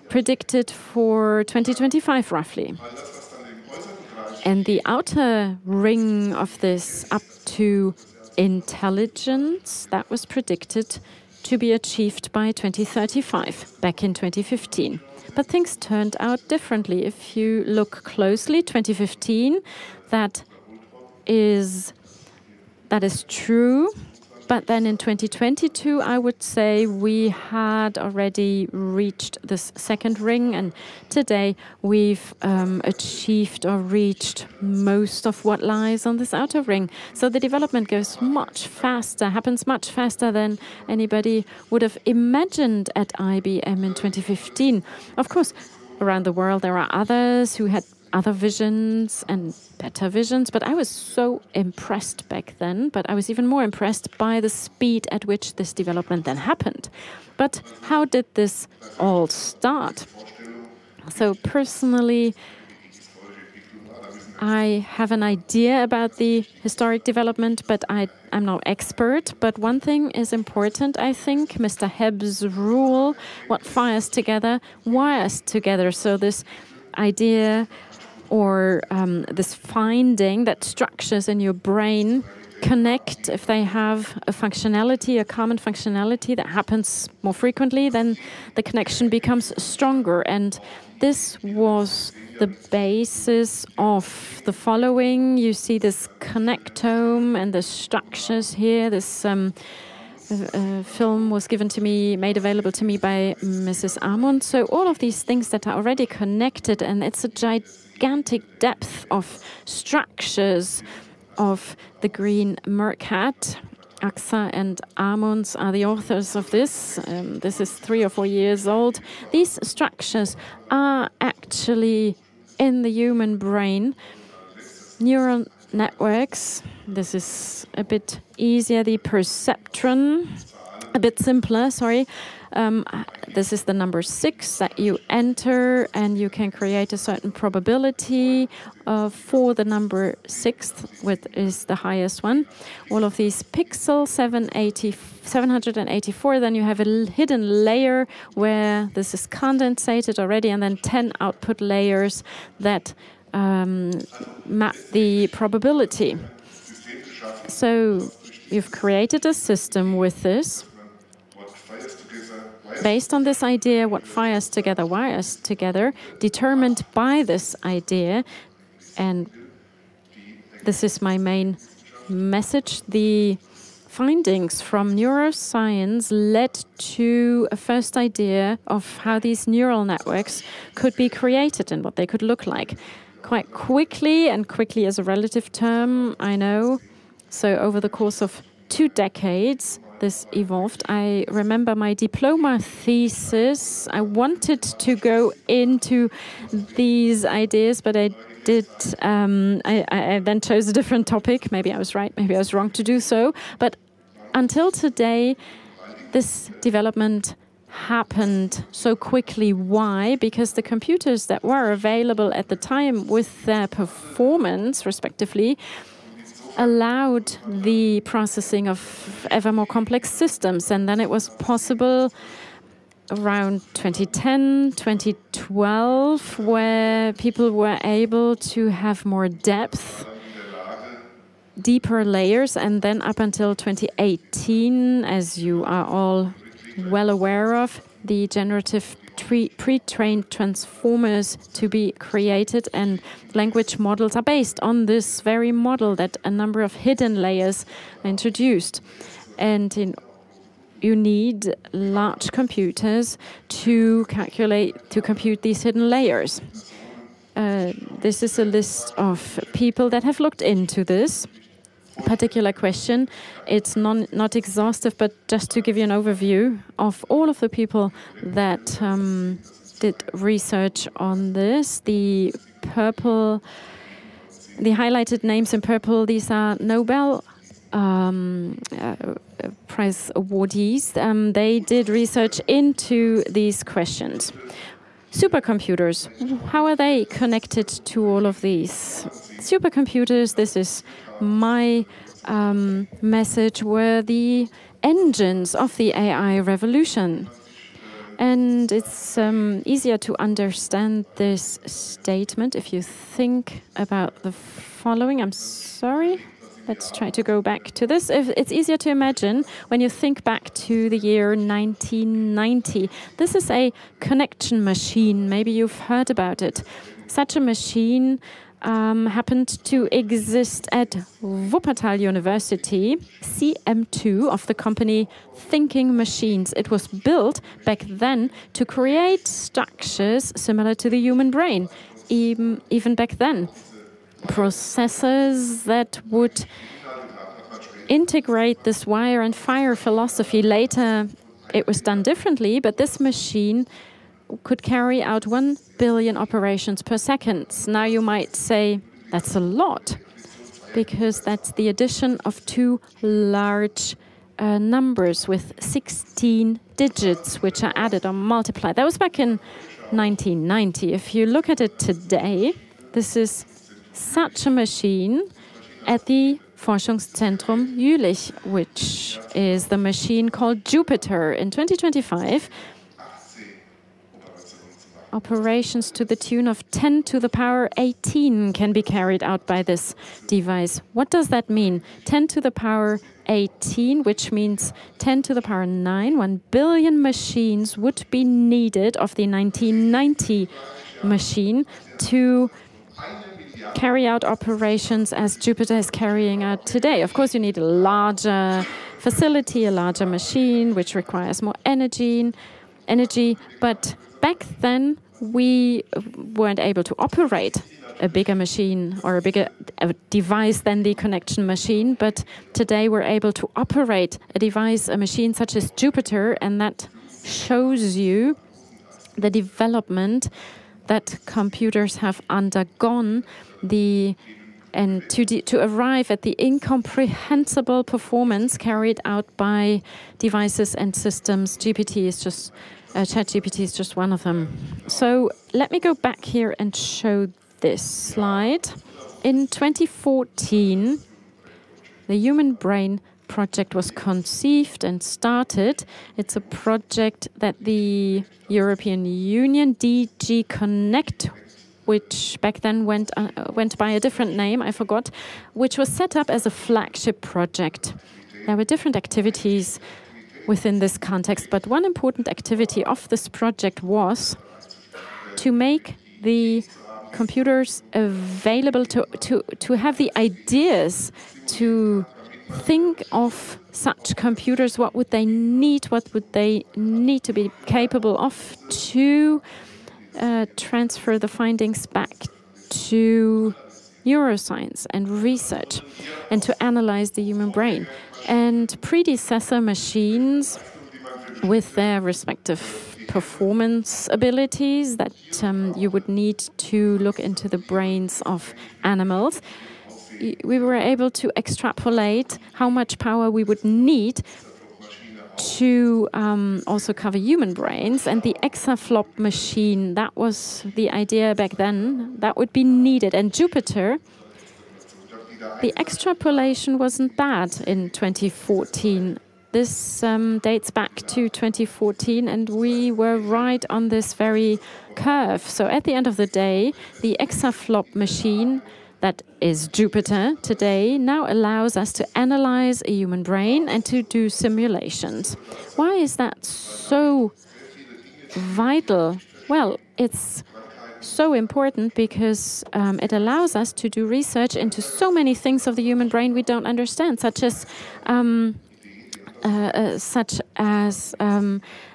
predicted for 2025, roughly. And the outer ring of this up to intelligence, that was predicted to be achieved by 2035, back in 2015. But things turned out differently. If you look closely, 2015, that is true. But then in 2022, I would say we had already reached this second ring, and today we've achieved or reached most of what lies on this outer ring. So the development goes much faster, happens much faster than anybody would have imagined at IBM in 2015. Of course, around the world there are others who had other visions and better visions, but I was so impressed back then, but I was even more impressed by the speed at which this development then happened. But how did this all start? So personally, I have an idea about the historic development, but I'm no expert. But one thing is important, I think, Mr. Hebb's rule, what fires together, wires together. So this idea or this finding that structures in your brain connect if they have a functionality, a common functionality that happens more frequently, then the connection becomes stronger. And this was the basis of the following. You see this connectome and the structures here. This film was given to me, made available to me by Mrs. Amund. So all of these things that are already connected, and it's a gigantic depth of structures of the green meerkat. Axa and Amunds are the authors of this. This is 3 or 4 years old. These structures are actually in the human brain. Neural networks, this is a bit easier, the perceptron, a bit simpler, sorry. This is the number 6 that you enter, and you can create a certain probability for the number 6, which is the highest one. All of these pixels, 784, then you have a hidden layer where this is condensated already, and then 10 output layers that map the probability. So you've created a system with this. Based on this idea, what fires together, wires together, determined by this idea, and this is my main message, the findings from neuroscience led to a first idea of how these neural networks could be created and what they could look like. Quite quickly, and quickly is a relative term, I know. So over the course of 2 decades, this evolved. I remember my diploma thesis. I wanted to go into these ideas, but I did. I then chose a different topic. Maybe I was right, maybe I was wrong to do so. But until today, this development happened so quickly. Why? Because the computers that were available at the time with their performance, respectively, allowed the processing of ever more complex systems. And then it was possible around 2010, 2012, where people were able to have more depth, deeper layers, and then up until 2018, as you are all well aware of, the generative pre-trained transformers to be created, and language models are based on this very model that a number of hidden layers are introduced. And you need large computers to compute these hidden layers. This is a list of people that have looked into this particular question. It's not exhaustive, but just to give you an overview of all of the people that did research on this. The highlighted names in purple, these are Nobel Prize awardees. They did research into these questions. Supercomputers, how are they connected to all of these? Supercomputers, this is my message, were the engines of the AI revolution. And it's easier to understand this statement if you think about the following. I'm sorry. Let's try to go back to this. It's easier to imagine when you think back to the year 1990. This is a connection machine. Maybe you've heard about it. Such a machine happened to exist at Wuppertal University, CM2 of the company Thinking Machines. It was built back then to create structures similar to the human brain, even back then. Processors that would integrate this wire and fire philosophy. Later, it was done differently, but this machine could carry out 1 billion operations per second. Now you might say, that's a lot, because that's the addition of 2 large numbers with 16 digits, which are added or multiplied. That was back in 1990. If you look at it today, this is such a machine at the Forschungszentrum Jülich, which is the machine called Jupiter. In 2025, operations to the tune of 10 to the power 18 can be carried out by this device. What does that mean? 10 to the power 18, which means 10 to the power 9, 1 billion machines would be needed of the 1990 machine to carry out operations as Jupiter is carrying out today. Of course, you need a larger facility, a larger machine, which requires more energy. But back then, we weren't able to operate a bigger machine or a bigger device than the connection machine. But today, we're able to operate a device, a machine such as Jupiter, and that shows you the development that computers have undergone to arrive at the incomprehensible performance carried out by devices and systems. ChatGPT is just one of them. So let me go back here and show this slide. In 2014, the Human Brain Project was conceived and started. It's a project that the European Union, DG Connect, which back then went by a different name, I forgot, which was set up as a flagship project. There were different activities within this context, but one important activity of this project was to make the computers available to have the ideas to think of such computers. What would they need? What would they need to be capable of to transfer the findings back to neuroscience and research and to analyze the human brain? And predecessor machines with their respective performance abilities that you would need to look into the brains of animals, we were able to extrapolate how much power we would need to also cover human brains. And the exaflop machine, that was the idea back then, that would be needed. And Jupiter, the extrapolation wasn't bad in 2014. This dates back to 2014, and we were right on this very curve. So at the end of the day, the exaflop machine, that is Jupiter today, now allows us to analyze a human brain and to do simulations. Why is that so vital? Well, it's so important because it allows us to do research into so many things of the human brain we don't understand, such as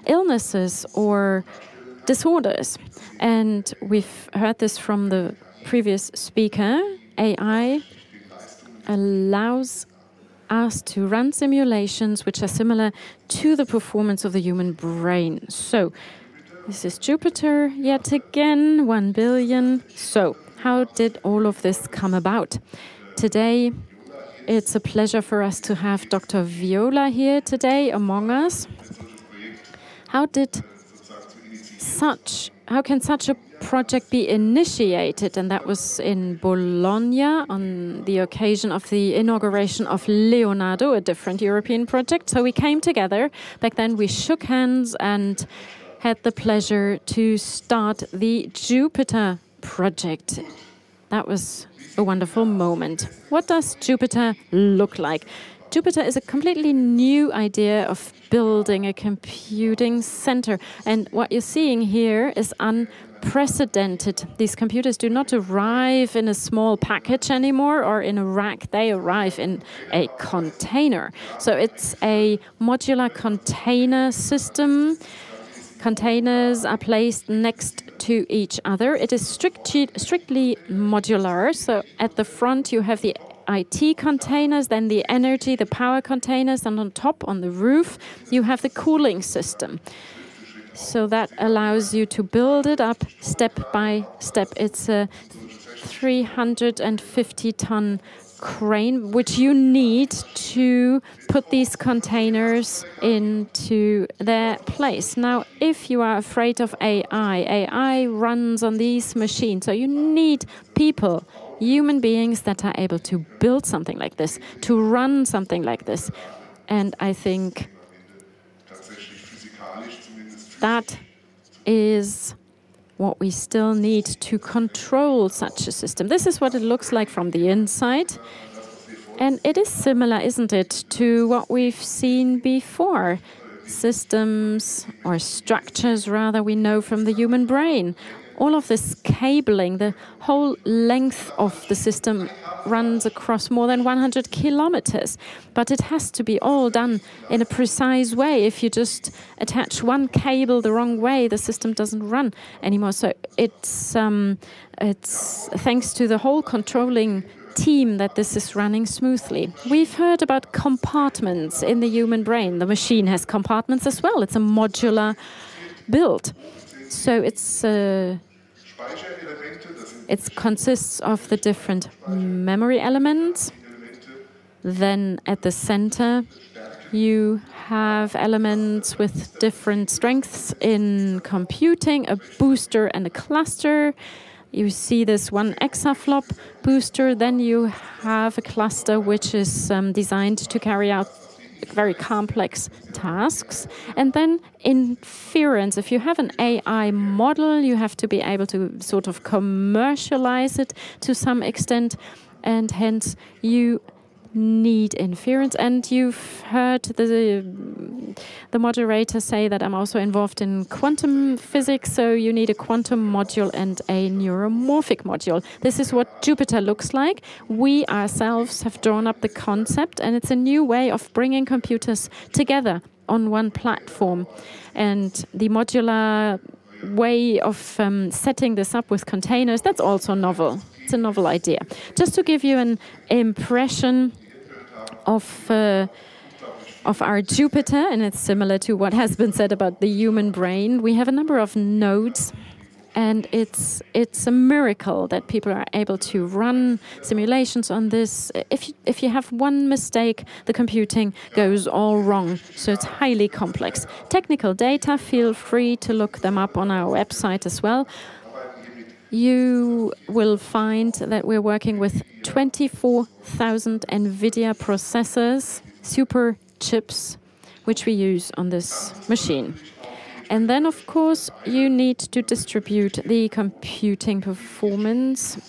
illnesses or disorders. And we've heard this from the previous speaker. AI allows us to run simulations which are similar to the performance of the human brain. So this is Jupiter yet again, 1 billion. So how did all of this come about? Today, it's a pleasure for us to have Dr. Viola here today among us. How can such a project be initiated? And that was in Bologna on the occasion of the inauguration of Leonardo, a different European project. So we came together. Back then we shook hands and had the pleasure to start the Jupiter project. That was a wonderful moment. What does Jupiter look like? Jupiter is a completely new idea of building a computing center. And what you're seeing here is unprecedented. These computers do not arrive in a small package anymore or in a rack. They arrive in a container. So it's a modular container system. Containers are placed next to each other. It is strictly modular. So at the front you have the IT containers, then the energy, the power containers, and on top, on the roof, you have the cooling system. So that allows you to build it up step by step. It's a 350-ton crane, which you need to put these containers into their place. Now, if you are afraid of AI runs on these machines, so you need people, human beings that are able to build something like this, to run something like this. And I think that is what we still need to control such a system. This is what it looks like from the inside. And it is similar, isn't it, to what we've seen before. Systems, or structures rather, we know from the human brain. All of this cabling, the whole length of the system runs across more than 100 kilometers. But it has to be all done in a precise way. If you just attach one cable the wrong way, the system doesn't run anymore. So it's thanks to the whole controlling team that this is running smoothly. We've heard about compartments in the human brain. The machine has compartments as well. It's a modular build. So it consists of the different memory elements. Then at the center, you have elements with different strengths in computing, a booster and a cluster. You see this one exaflop booster. Then you have a cluster which is designed to carry out very complex tasks. And then inference. If you have an AI model, you have to be able to sort of commercialize it to some extent, and hence you need inference. And you've heard the moderator say that I'm also involved in quantum physics, so you need a quantum module and a neuromorphic module. This is what Jupyter looks like. We ourselves have drawn up the concept, and it's a new way of bringing computers together on one platform. And the modular way of setting this up with containers, that's also novel. It's a novel idea. Just to give you an impression of our Jupyter, and it's similar to what has been said about the human brain. We have a number of nodes, and it's a miracle that people are able to run simulations on this. If you have one mistake, the computing goes all wrong. So it's highly complex. Technical data, feel free to look them up on our website as well. You will find that we're working with 24,000 NVIDIA processors, super chips, which we use on this machine. And then, of course, you need to distribute the computing performance.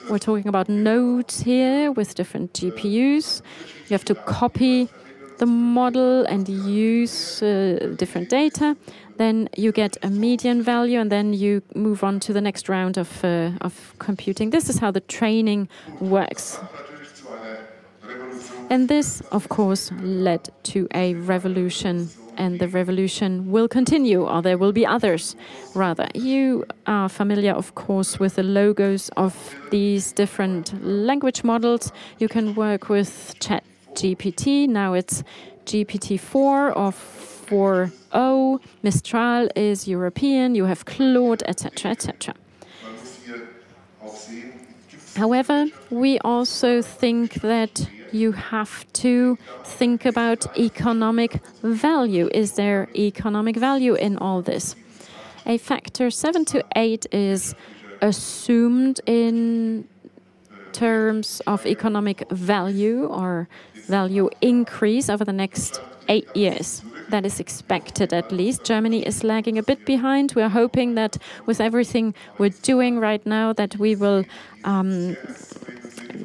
We're talking about nodes here with different GPUs. You have to copy the model and use different data. Then you get a median value, and then you move on to the next round of computing. This is how the training works. And this, of course, led to a revolution, and the revolution will continue, or there will be others, rather. You are familiar, of course, with the logos of these different language models. You can work with ChatGPT. Now it's GPT-4 or 4.0. Mistral is European. You have Claude, etc., etc. However, we also think that you have to think about economic value. Is there economic value in all this? A factor 7 to 8 is assumed in terms of economic value or value increase over the next 8 years. That is expected, at least. Germany is lagging a bit behind. We're hoping that with everything we're doing right now that we will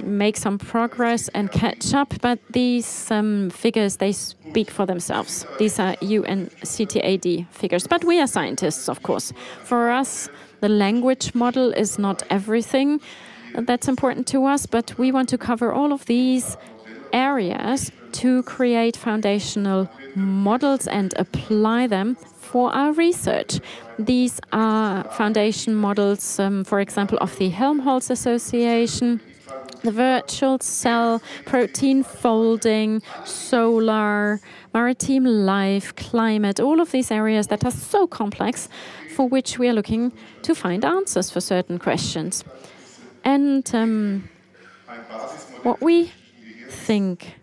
make some progress and catch up, but these figures, they speak for themselves. These are UNCTAD figures, but we are scientists, of course. For us, the language model is not everything that's important to us, but we want to cover all of these areas to create foundational models and apply them for our research. These are foundation models, for example, of the Helmholtz Association, the virtual cell, protein folding, solar, maritime life, climate, all of these areas that are so complex, for which we are looking to find answers for certain questions. And what we think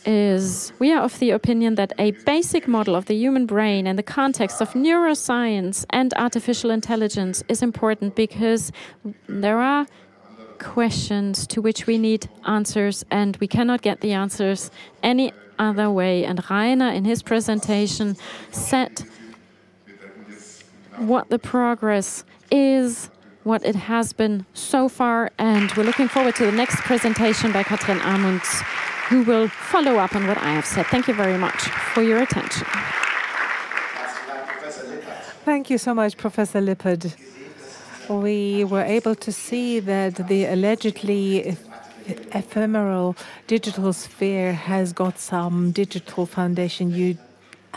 we are of the opinion that a basic model of the human brain in the context of neuroscience and artificial intelligence is important because there are questions to which we need answers, and we cannot get the answers any other way. And Rainer, in his presentation, said what the progress is, what it has been so far, and we're looking forward to the next presentation by Katrin Amunds, who will follow up on what I have said. Thank you very much for your attention. Thank you so much, Professor Lippert. We were able to see that the allegedly ephemeral digital sphere has got some digital foundation. You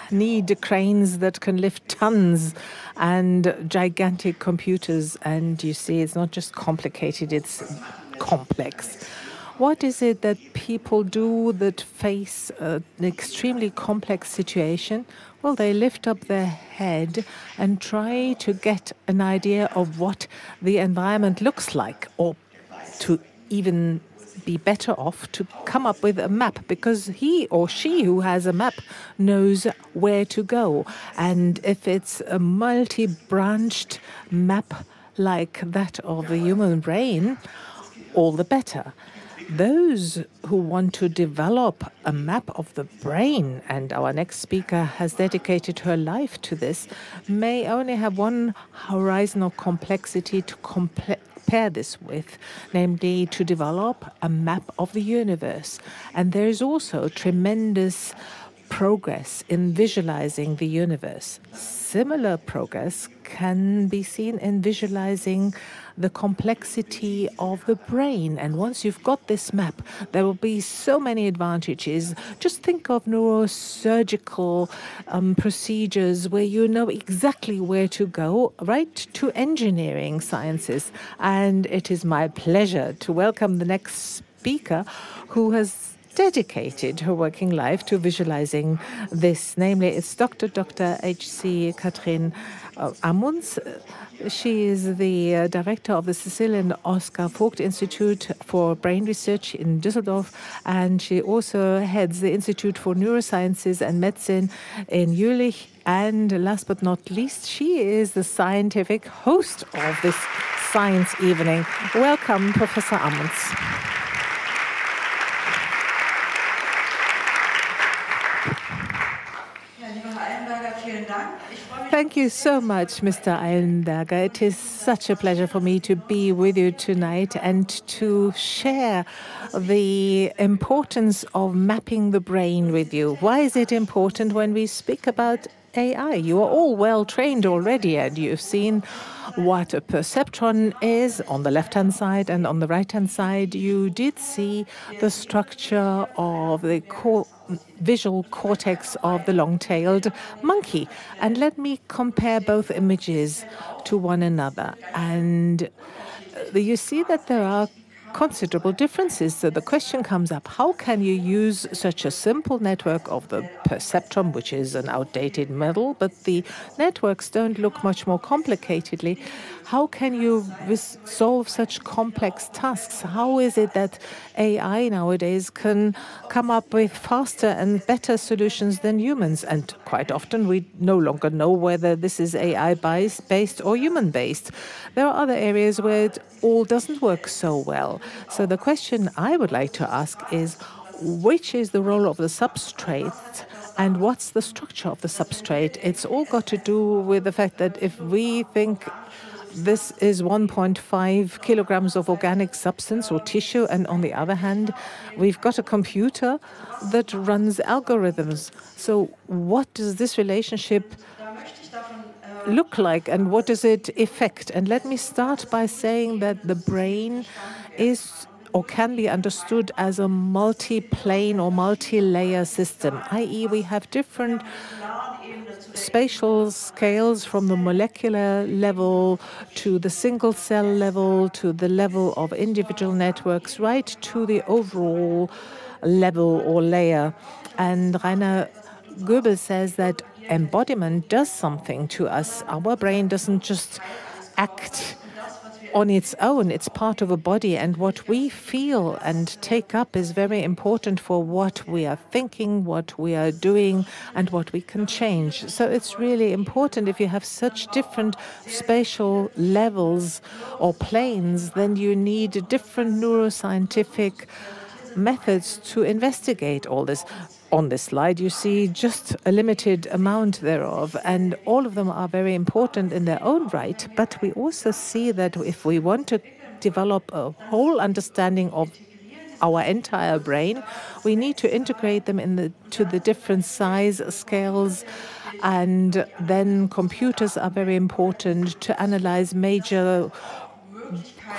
need cranes that can lift tons and gigantic computers. And you see, it's not just complicated, it's complex. What is it that people do that face an extremely complex situation? Well, they lift up their head and try to get an idea of what the environment looks like, or to even be better off to come up with a map, because he or she who has a map knows where to go. And if it's a multi-branched map like that of the human brain, all the better. Those who want to develop a map of the brain, and our next speaker has dedicated her life to this, may only have one horizon of complexity to compare this with, namely to develop a map of the universe. And there is also tremendous progress in visualizing the universe. Similar progress can be seen in visualizing the complexity of the brain. And once you've got this map, there will be so many advantages. Just think of neurosurgical procedures where you know exactly where to go, right to engineering sciences. And it is my pleasure to welcome the next speaker, who has dedicated her working life to visualizing this. Namely, it's Dr. H.C. Katrin Amunds. She is the director of the Cecil Oskar Vogt Institute for Brain Research in Düsseldorf, and she also heads the Institute for Neurosciences and Medicine in Jülich. And last but not least, she is the scientific host of this science evening. Welcome, Professor Amunds. Thank you so much, Mr. Eilenberger. It is such a pleasure for me to be with you tonight and to share the importance of mapping the brain with you. Why is it important when we speak about AI? You are all well trained already, and you've seen what a perceptron is on the left-hand side, and on the right-hand side you did see the structure of the visual cortex of the long-tailed monkey. And let me compare both images to one another. And you see that there are considerable differences. So the question comes up, how can you use such a simple network of the perceptron, which is an outdated model, but the networks don't look much more complicatedly? How can you solve such complex tasks? How is it that AI nowadays can come up with faster and better solutions than humans? And quite often we no longer know whether this is AI-based or human-based. There are other areas where it all doesn't work so well. So the question I would like to ask is, which is the role of the substrate and what's the structure of the substrate? It's all got to do with the fact that if we think this is 1.5 kilograms of organic substance or tissue, and on the other hand, we've got a computer that runs algorithms. So what does this relationship look like, and what does it affect? And let me start by saying that the brain is or can be understood as a multi-plane or multi-layer system, i.e. we have different spatial scales from the molecular level to the single cell level to the level of individual networks, right to the overall level or layer. And Rainer Goebel says that embodiment does something to us. Our brain doesn't just act on its own. It's part of a body, and what we feel and take up is very important for what we are thinking, what we are doing, and what we can change. So it's really important. If you have such different spatial levels or planes, then you need different neuroscientific methods to investigate all this. On this slide, you see just a limited amount thereof, and all of them are very important in their own right. But we also see that if we want to develop a whole understanding of our entire brain, we need to integrate them to the different size scales. And then computers are very important to analyze major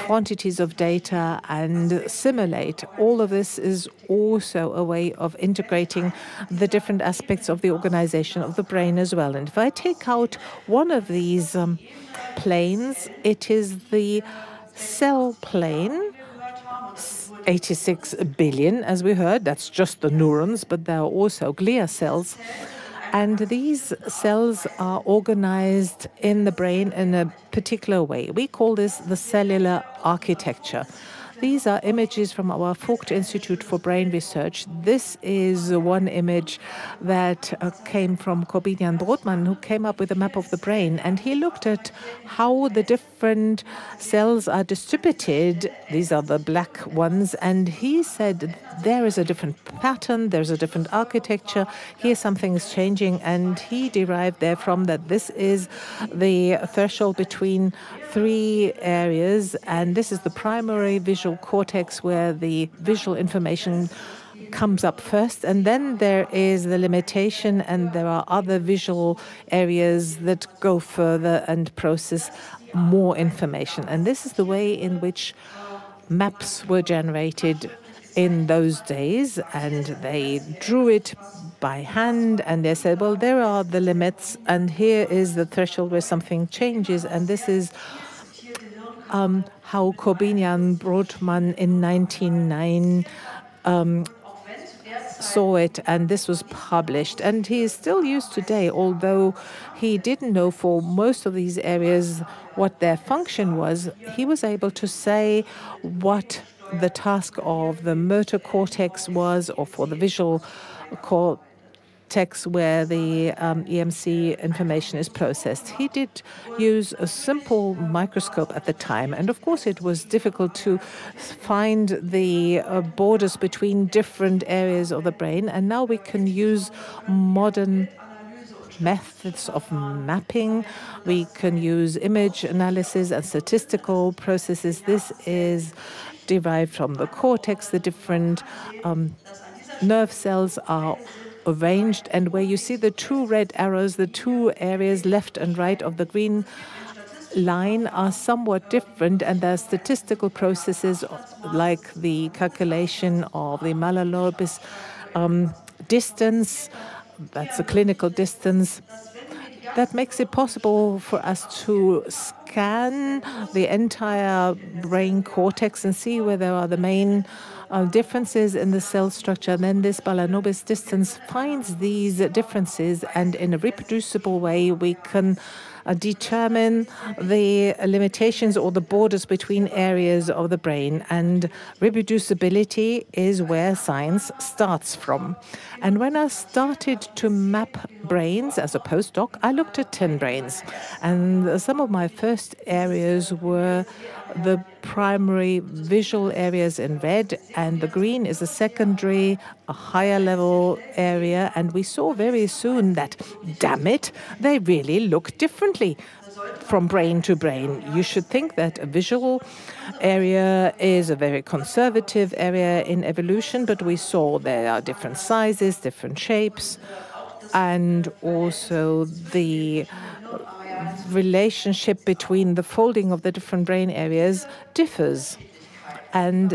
quantities of data and simulate. All of this is also a way of integrating the different aspects of the organization of the brain as well. And if I take out one of these planes, it is the cell plane. 86 billion, as we heard. That's just the neurons, but there are also glia cells. And these cells are organized in the brain in a particular way. We call this the cellular architecture. These are images from our Vogt Institute for Brain Research. This is one image that came from Korbinian Brodmann, who came up with a map of the brain. And he looked at how the different cells are distributed. These are the black ones. And he said there is a different pattern, there's a different architecture. Here something is changing. And he derived therefrom that this is the threshold between three areas. And this is the primary visual cortex, where the visual information comes up first, and then there is the limitation, and there are other visual areas that go further and process more information. And this is the way in which maps were generated in those days, and they drew it by hand, and they said, well, there are the limits, and here is the threshold where something changes. And this is how Korbinian Brodmann in 1909 saw it, and this was published. And he is still used today, although he didn't know for most of these areas what their function was. He was able to say what the task of the motor cortex was, or for the visual cortex, where the EMC information is processed. He did use a simple microscope at the time, and of course it was difficult to find the borders between different areas of the brain. And now we can use modern methods of mapping. We can use image analysis and statistical processes. This is derived from the cortex. The different nerve cells are arranged, and where you see the two red arrows, the two areas left and right of the green line are somewhat different, and there are statistical processes like the calculation of the Malalobis distance, that's a clinical distance, that makes it possible for us to scan the entire brain cortex and see where there are the main differences in the cell structure. And then this Malalobis distance finds these differences, and in a reproducible way we can determine the limitations or the borders between areas of the brain. And reproducibility is where science starts from. And when I started to map brains as a postdoc, I looked at 10 brains. And some of my first areas were the primary visual areas in red, and the green is a secondary, a higher level area. And we saw very soon that, damn it, they really look differently from brain to brain. You should think that a visual area is a very conservative area in evolution, but we saw there are different sizes, different shapes, and also the relationship between the folding of the different brain areas differs. And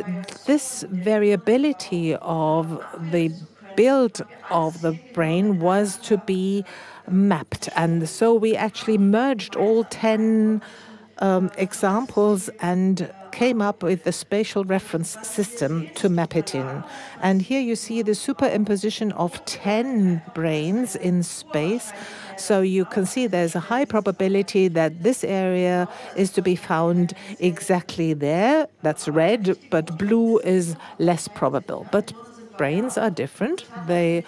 this variability of the build of the brain was to be mapped. And so we actually merged all 10 examples and came up with the spatial reference system to map it in. And here you see the superimposition of 10 brains in space. So you can see there's a high probability that this area is to be found exactly there. That's red, but blue is less probable. But brains are different. They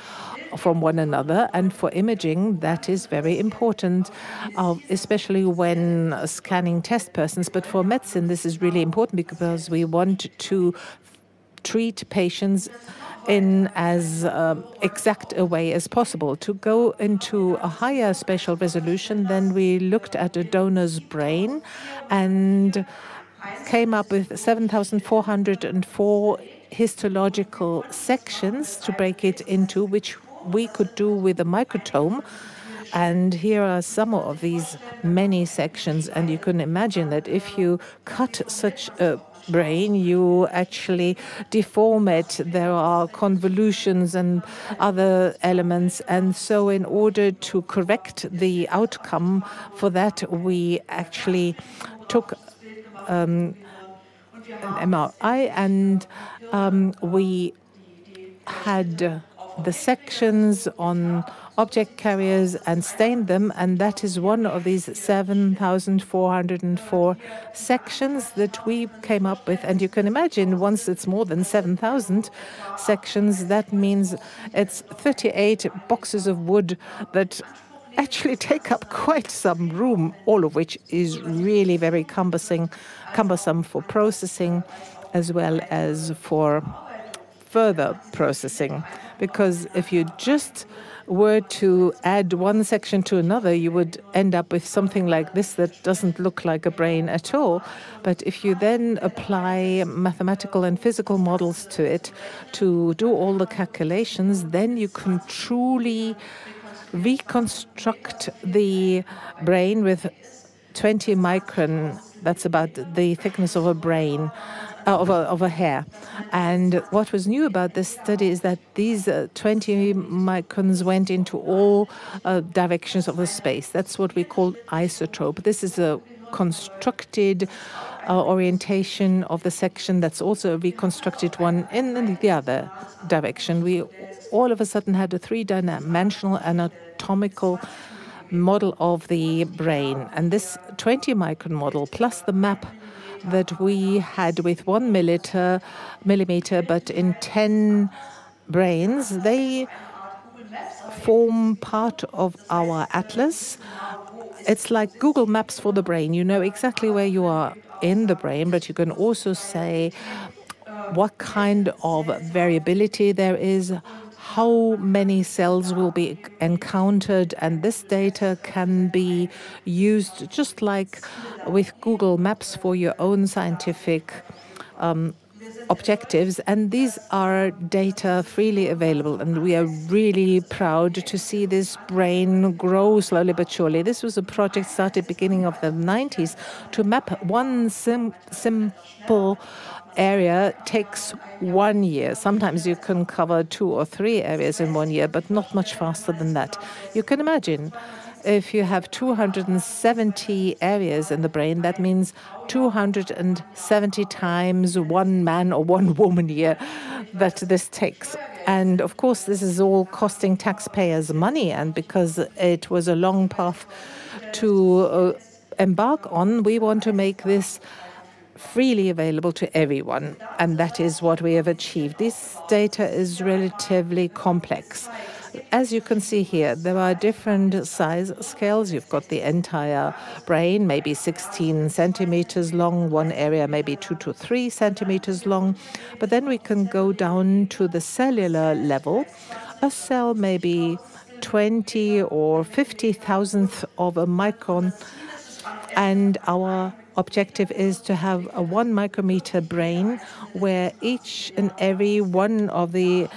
from one another, and for imaging that is very important, especially when scanning test persons. But for medicine this is really important because we want to treat patients in as exact a way as possible. To go into a higher spatial resolution, then we looked at a donor's brain and came up with 7,404 histological sections to break it into, which we could do with a microtome. And here are some of these many sections. And you can imagine that if you cut such a brain, you actually deform it. There are convolutions and other elements. And so in order to correct the outcome for that, we actually took an MRI and we had the sections on object carriers and stained them, and that is one of these 7,404 sections that we came up with. And you can imagine, once it's more than 7,000 sections, that means it's 38 boxes of wood that actually take up quite some room, all of which is really very cumbersome for processing as well as for further processing. Because if you just were to add one section to another, you would end up with something like this that doesn't look like a brain at all. But if you then apply mathematical and physical models to it to do all the calculations, then you can truly reconstruct the brain with 20 micron. That's about the thickness of a brain. Of a hair. And what was new about this study is that these 20 microns went into all directions of the space. That's what we call isotrope. This is a constructed orientation of the section that's also a reconstructed one in the other direction. We all of a sudden had a three-dimensional anatomical model of the brain. And this 20 micron model plus the map that we had with 1 millimeter, but in 10 brains, they form part of our atlas. It's like Google Maps for the brain. You know exactly where you are in the brain, but you can also say what kind of variability there is, how many cells will be encountered, and this data can be used just like with Google Maps for your own scientific objectives. And these are data freely available, and we are really proud to see this brain grow slowly but surely. This was a project started beginning of the 90s to map one simple area. Takes 1 year. Sometimes you can cover 2 or 3 areas in 1 year, but not much faster than that. You can imagine if you have 270 areas in the brain, that means 270 times 1 man or 1 woman year that this takes. And of course, this is all costing taxpayers money. And because it was a long path to embark on, we want to make this freely available to everyone, and that is what we have achieved. This data is relatively complex. As you can see here, there are different size scales. You've got the entire brain, maybe 16 centimeters long, one area maybe 2 to 3 centimeters long, but then we can go down to the cellular level. A cell may be 20 or 50,000th of a micron, and our objective is to have a 1 micrometer brain where each and every one of the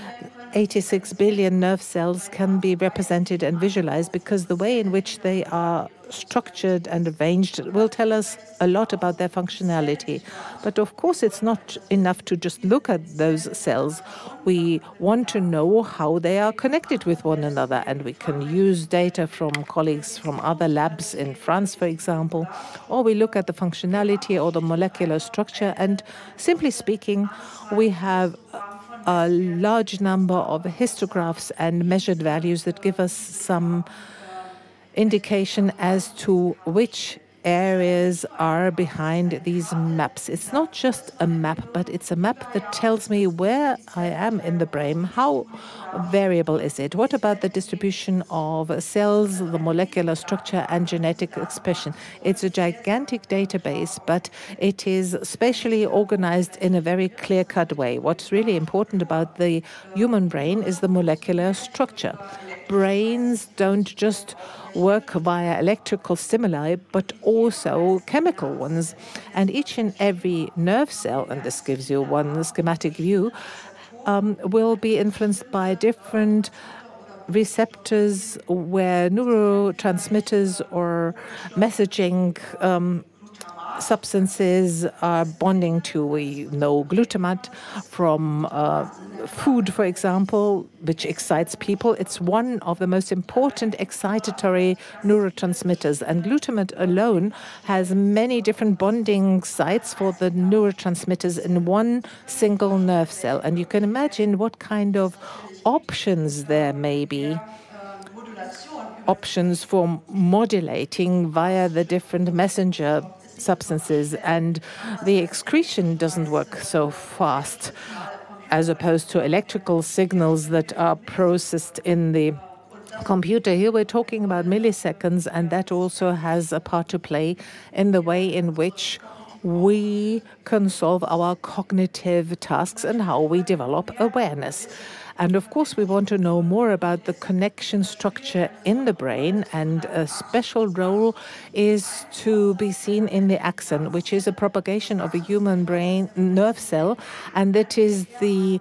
86 billion nerve cells can be represented and visualized because the way in which they are structured and arranged will tell us a lot about their functionality. But of course, it's not enough to just look at those cells. We want to know how they are connected with one another, and we can use data from colleagues from other labs in France, for example, or we look at the functionality or the molecular structure, and simply speaking, we have a large number of histographs and measured values that give us some indication as to which areas are behind these maps. It's not just a map, but it's a map that tells me where I am in the brain. How variable is it? What about the distribution of cells, the molecular structure, and genetic expression? It's a gigantic database, but it is spatially organized in a very clear-cut way. What's really important about the human brain is the molecular structure. Brains don't just work via electrical stimuli, but also chemical ones. And each and every nerve cell, and this gives you one schematic view, will be influenced by different receptors where neurotransmitters or messaging substances are bonding to. We know glutamate from food, for example, which excites people. It's one of the most important excitatory neurotransmitters, and glutamate alone has many different bonding sites for the neurotransmitters in one single nerve cell. And you can imagine what kind of options there may be. Options for modulating via the different messenger substances, and the excretion doesn't work so fast as opposed to electrical signals that are processed in the computer. Here we're talking about milliseconds, and that also has a part to play in the way in which we can solve our cognitive tasks and how we develop awareness. And of course, we want to know more about the connection structure in the brain, and a special role is to be seen in the axon, which is a propagation of a human brain nerve cell, and that is the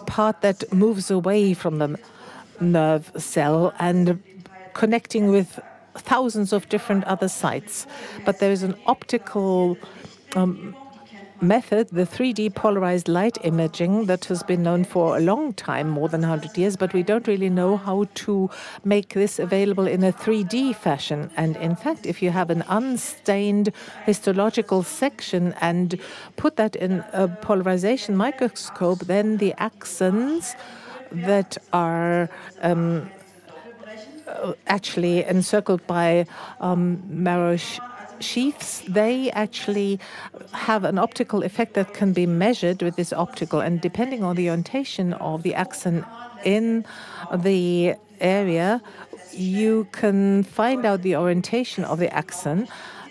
part that moves away from the nerve cell and connecting with thousands of different other sites. But there is an optical method, the 3D polarized light imaging, that has been known for a long time, more than 100 years, but we don't really know how to make this available in a 3D fashion. And in fact, if you have an unstained histological section and put that in a polarization microscope, then the axons that are actually encircled by marrow sheaths, they actually have an optical effect that can be measured with this optical, and depending on the orientation of the axon in the area, you can find out the orientation of the axon.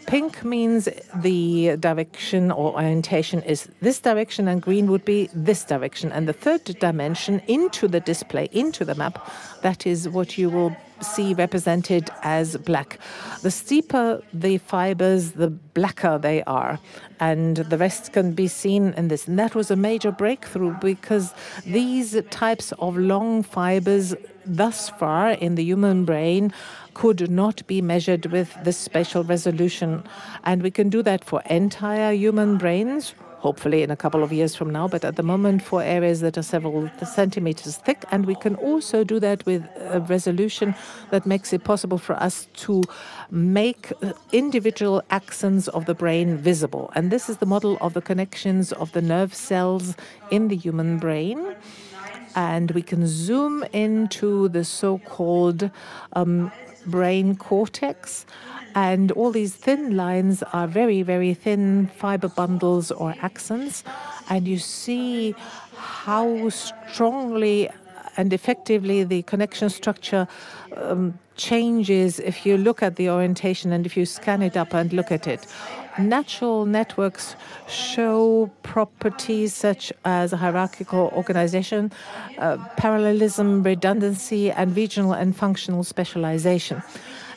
Pink means the direction or orientation is this direction, and green would be this direction. And the third dimension into the display, into the map, that is what you will see represented as black. The steeper the fibers, the blacker they are, and the rest can be seen in this. And that was a major breakthrough, because these types of long fibers thus far in the human brain could not be measured with this spatial resolution. And we can do that for entire human brains, hopefully in a couple of years from now, but at the moment for areas that are several centimeters thick. And we can also do that with a resolution that makes it possible for us to make individual axons of the brain visible. And this is the model of the connections of the nerve cells in the human brain. And we can zoom into the so-called brain cortex. And all these thin lines are very, very thin fiber bundles or axons. And you see how strongly and effectively the connection structure changes if you look at the orientation and if you scan it up and look at it. Natural networks show properties such as hierarchical organization, parallelism, redundancy, and regional and functional specialization.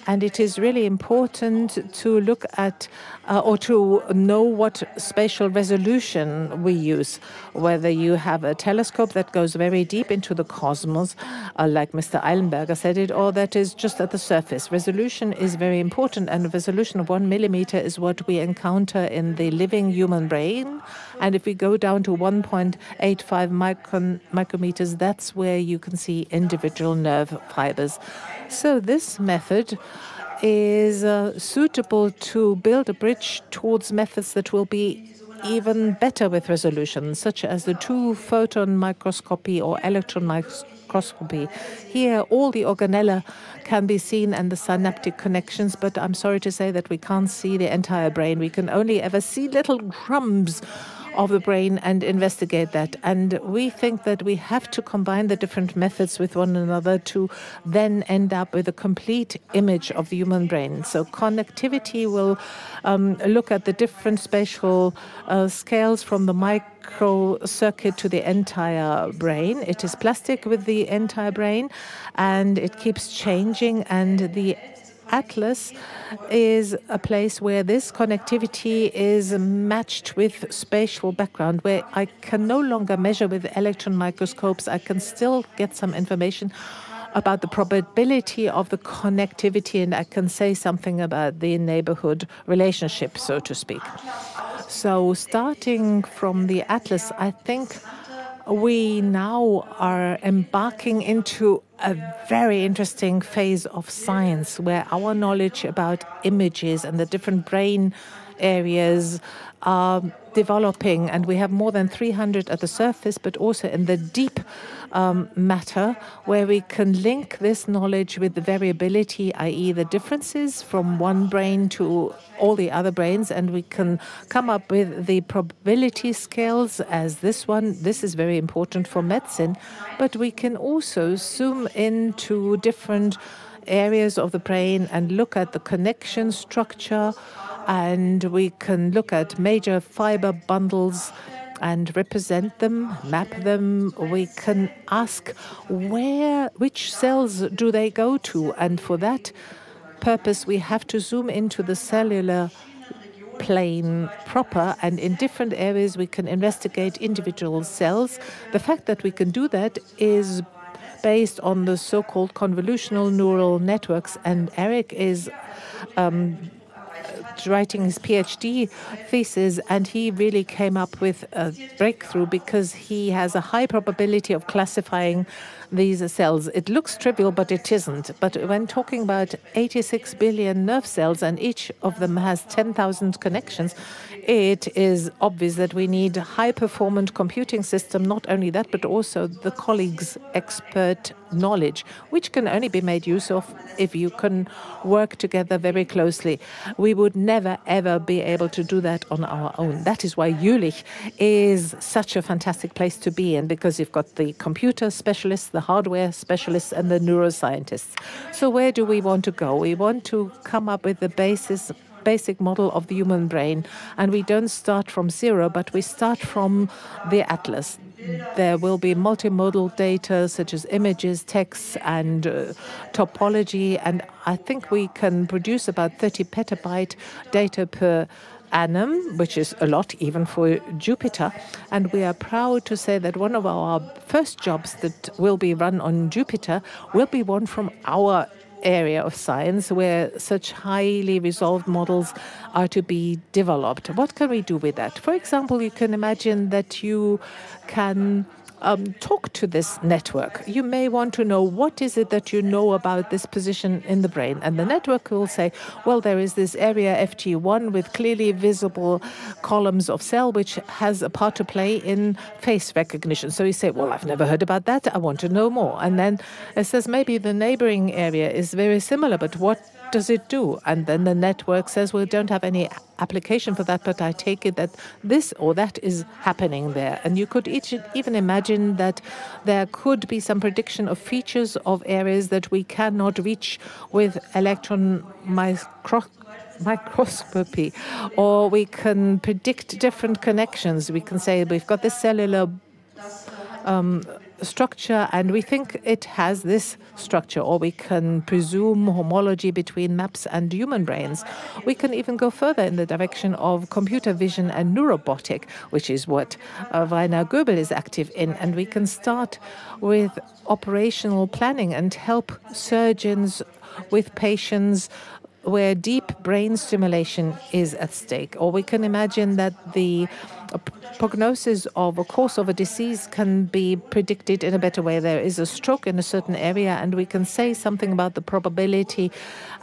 And it is really important to look at or to know what spatial resolution we use, whether you have a telescope that goes very deep into the cosmos, like Mr. Eilenberger said it, or that is just at the surface. Resolution is very important, and a resolution of 1 millimeter is what we encounter in the living human brain. And if we go down to 1.85 micrometers, that's where you can see individual nerve fibers. So this method is suitable to build a bridge towards methods that will be even better with resolution, such as the two-photon microscopy or electron microscopy. Here, all the organella can be seen and the synaptic connections, but I'm sorry to say that we can't see the entire brain. We can only ever see little crumbs of the brain and investigate that. And we think that we have to combine the different methods with one another to then end up with a complete image of the human brain. So connectivity will look at the different spatial scales from the microcircuit to the entire brain. It is plastic with the entire brain, and it keeps changing, and the Atlas is a place where this connectivity is matched with spatial background, where I can no longer measure with electron microscopes. I can still get some information about the probability of the connectivity, and I can say something about the neighborhood relationship, so to speak. So starting from the Atlas, I think we now are embarking into a very interesting phase of science where our knowledge about images and the different brain areas are developing, and we have more than 300 at the surface, but also in the deep matter, where we can link this knowledge with the variability, i.e. the differences from one brain to all the other brains, and we can come up with the probability scales as this one. This is very important for medicine, but we can also zoom into different areas of the brain and look at the connection structure, and we can look at major fiber bundles and represent them, map them. We can ask which cells do they go to, and for that purpose we have to zoom into the cellular plane proper, and in different areas we can investigate individual cells. The fact that we can do that is based on the so-called convolutional neural networks, and Eric is writing his PhD thesis, and he really came up with a breakthrough because he has a high probability of classifying these cells. It looks trivial, but it isn't. But when talking about 86 billion nerve cells, and each of them has 10,000 connections, it is obvious that we need a high-performant computing system. Not only that, but also the colleagues' expert knowledge, which can only be made use of if you can work together very closely. We would never, ever be able to do that on our own. That is why Jülich is such a fantastic place to be in, because you've got the computer specialists, the hardware specialists, and the neuroscientists. So where do we want to go? We want to come up with the basic model of the human brain, and we don't start from zero, but we start from the Atlas. There will be multimodal data such as images, texts, and topology, and I think we can produce about 30 petabyte data per annum, which is a lot even for Jupiter. And we are proud to say that one of our first jobs that will be run on Jupiter will be one from our area of science, where such highly resolved models are to be developed. What can we do with that? For example, you can imagine that you can talk to this network. You may want to know what is it that you know about this position in the brain. And the network will say, well, there is this area FG1 with clearly visible columns of cell, which has a part to play in face recognition. So you say, well, I've never heard about that. I want to know more. And then it says, maybe the neighboring area is very similar, but what does it do? And then the network says, well, we don't have any application for that, but I take it that this or that is happening there. And you could even imagine that there could be some prediction of features of areas that we cannot reach with electron microscopy, or we can predict different connections. We can say we've got this cellular structure, and we think it has this structure, or we can presume homology between maps and human brains. We can even go further in the direction of computer vision and neurobotic, which is what Rainer Goebel is active in, and we can start with operational planning and help surgeons with patients where deep brain stimulation is at stake. Or we can imagine that the prognosis of a course of a disease can be predicted in a better way. There is a stroke in a certain area, and we can say something about the probability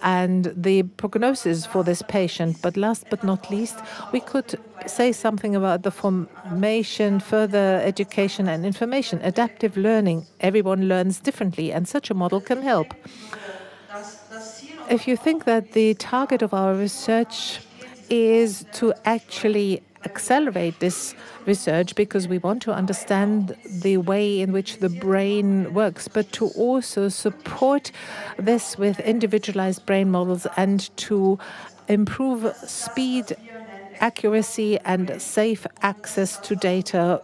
and the prognosis for this patient. But last but not least, we could say something about the formation, further education and information, adaptive learning. Everyone learns differently, and such a model can help. If you think that the target of our research is to actually accelerate this research because we want to understand the way in which the brain works, but to also support this with individualized brain models and to improve speed, accuracy, and safe access to data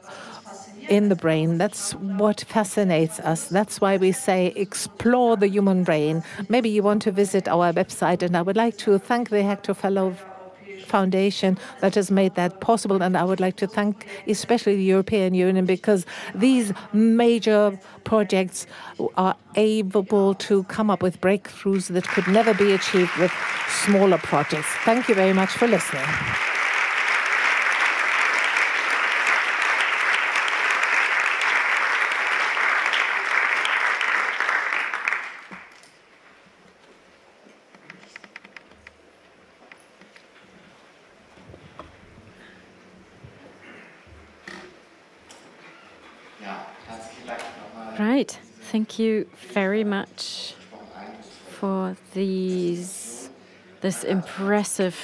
in the brain. That's what fascinates us. That's why we say explore the human brain. Maybe you want to visit our website, and I would like to thank the Hector Fellow Foundation that has made that possible, and I would like to thank especially the European Union, because these major projects are able to come up with breakthroughs that could never be achieved with smaller projects. Thank you very much for listening. Right. Thank you very much for this impressive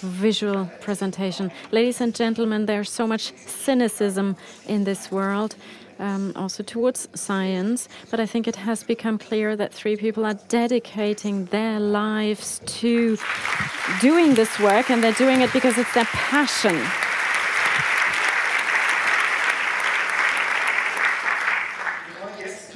visual presentation. Ladies and gentlemen, there's so much cynicism in this world, also towards science, but I think it has become clear that 3 people are dedicating their lives to doing this work, and they're doing it because it's their passion.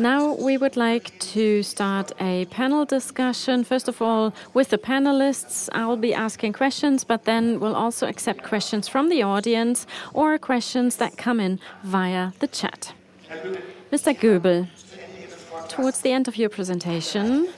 Now we would like to start a panel discussion. First of all, with the panelists, I'll be asking questions, but then we'll also accept questions from the audience or questions that come in via the chat. Mr. Goebel, towards the end of your presentation,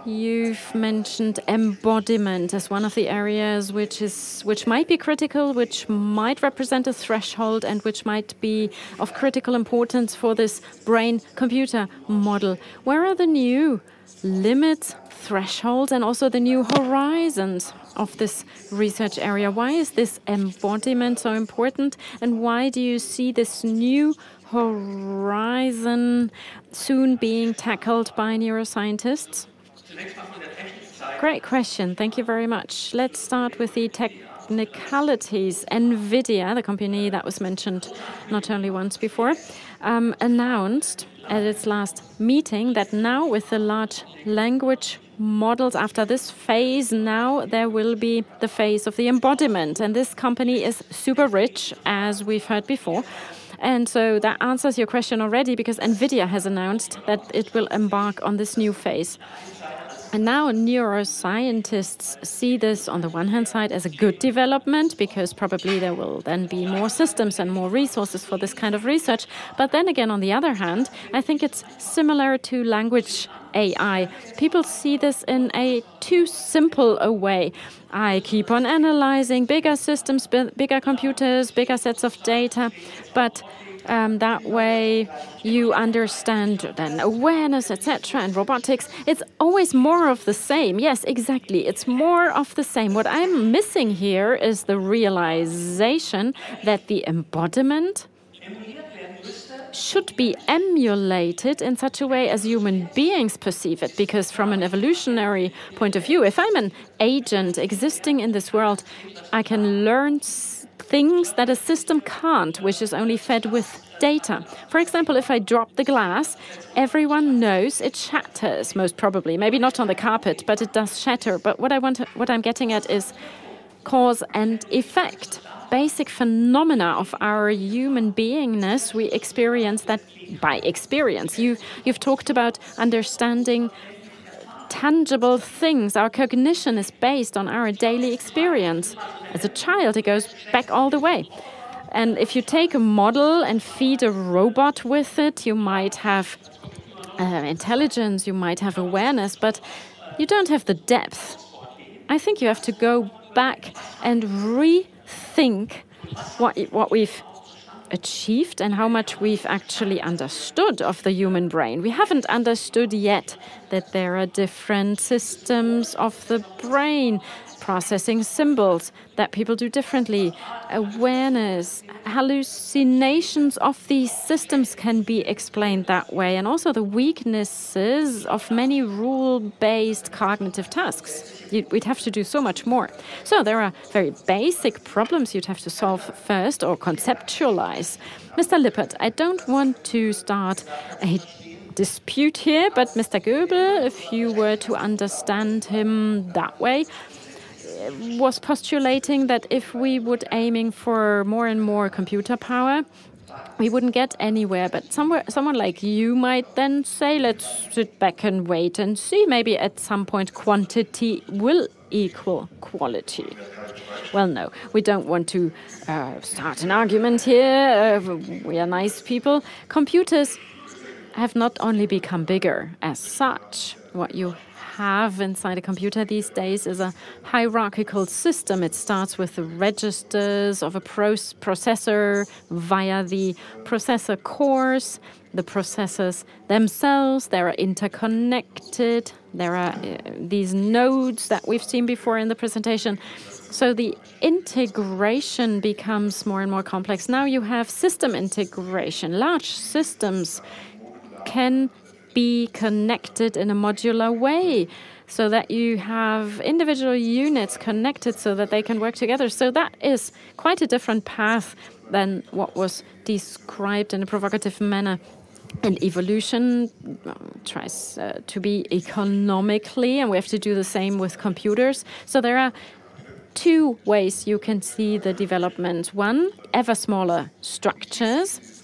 you've mentioned embodiment as one of the areas which might be critical, which might represent a threshold, and which might be of critical importance for this brain-computer model. Where are the new limits, thresholds, and also the new horizons of this research area? Why is this embodiment so important, and why do you see this new horizon soon being tackled by neuroscientists? Great question. Thank you very much. Let's start with the technicalities. NVIDIA, the company that was mentioned not only once before, announced at its last meeting that now with the large language models, after this phase, now there will be the phase of the embodiment. And this company is super rich, as we've heard before. And so that answers your question already, because NVIDIA has announced that it will embark on this new phase. And now neuroscientists see this on the one hand side as a good development, because probably there will then be more systems and more resources for this kind of research. But then again, on the other hand, I think it's similar to language AI. People see this in a too simple a way. I keep on analyzing bigger systems, bigger computers, bigger sets of data, but that way you understand then awareness, etc., and robotics. It's always more of the same. Yes, exactly. It's more of the same. What I'm missing here is the realization that the embodiment should be emulated in such a way as human beings perceive it. Because from an evolutionary point of view, if I'm an agent existing in this world, I can learn things that a system can't, which is only fed with data. For example, if I drop the glass, everyone knows it shatters, most probably. Maybe not on the carpet, but it does shatter. But what I'm getting at is cause and effect. basic phenomena of our human beingness, we experience that by experience. You've talked about understanding tangible things. Our cognition is based on our daily experience. As a child, it goes back all the way. And if you take a model and feed a robot with it, you might have intelligence, you might have awareness, but you don't have the depth. I think you have to go back and rethink what we've achieved and how much we've actually understood of the human brain. We haven't understood yet that there are different systems of the brain, processing symbols that people do differently, awareness, hallucinations of these systems can be explained that way, and also the weaknesses of many rule-based cognitive tasks. We'd have to do so much more. So there are very basic problems you'd have to solve first or conceptualize. Mr. Lippert, I don't want to start a dispute here, but Mr. Goebel, if you were to understand him that way, was postulating that if we would aiming for more and more computer power, we wouldn't get anywhere. But someone like you might then say, let's sit back and wait and see. Maybe at some point quantity will equal quality. Well, no, we don't want to start an argument here. We are nice people. Computers have not only become bigger as such. What you have inside a computer these days is a hierarchical system. It starts with the registers of a processor via the processor cores. The processors themselves, they are interconnected. There are these nodes that we've seen before in the presentation. So the integration becomes more and more complex. Now you have system integration. Large systems can be connected in a modular way so that you have individual units connected so that they can work together. So that is quite a different path than what was described in a provocative manner. And evolution tries to be economically, and we have to do the same with computers. So there are two ways you can see the development. One, ever smaller structures.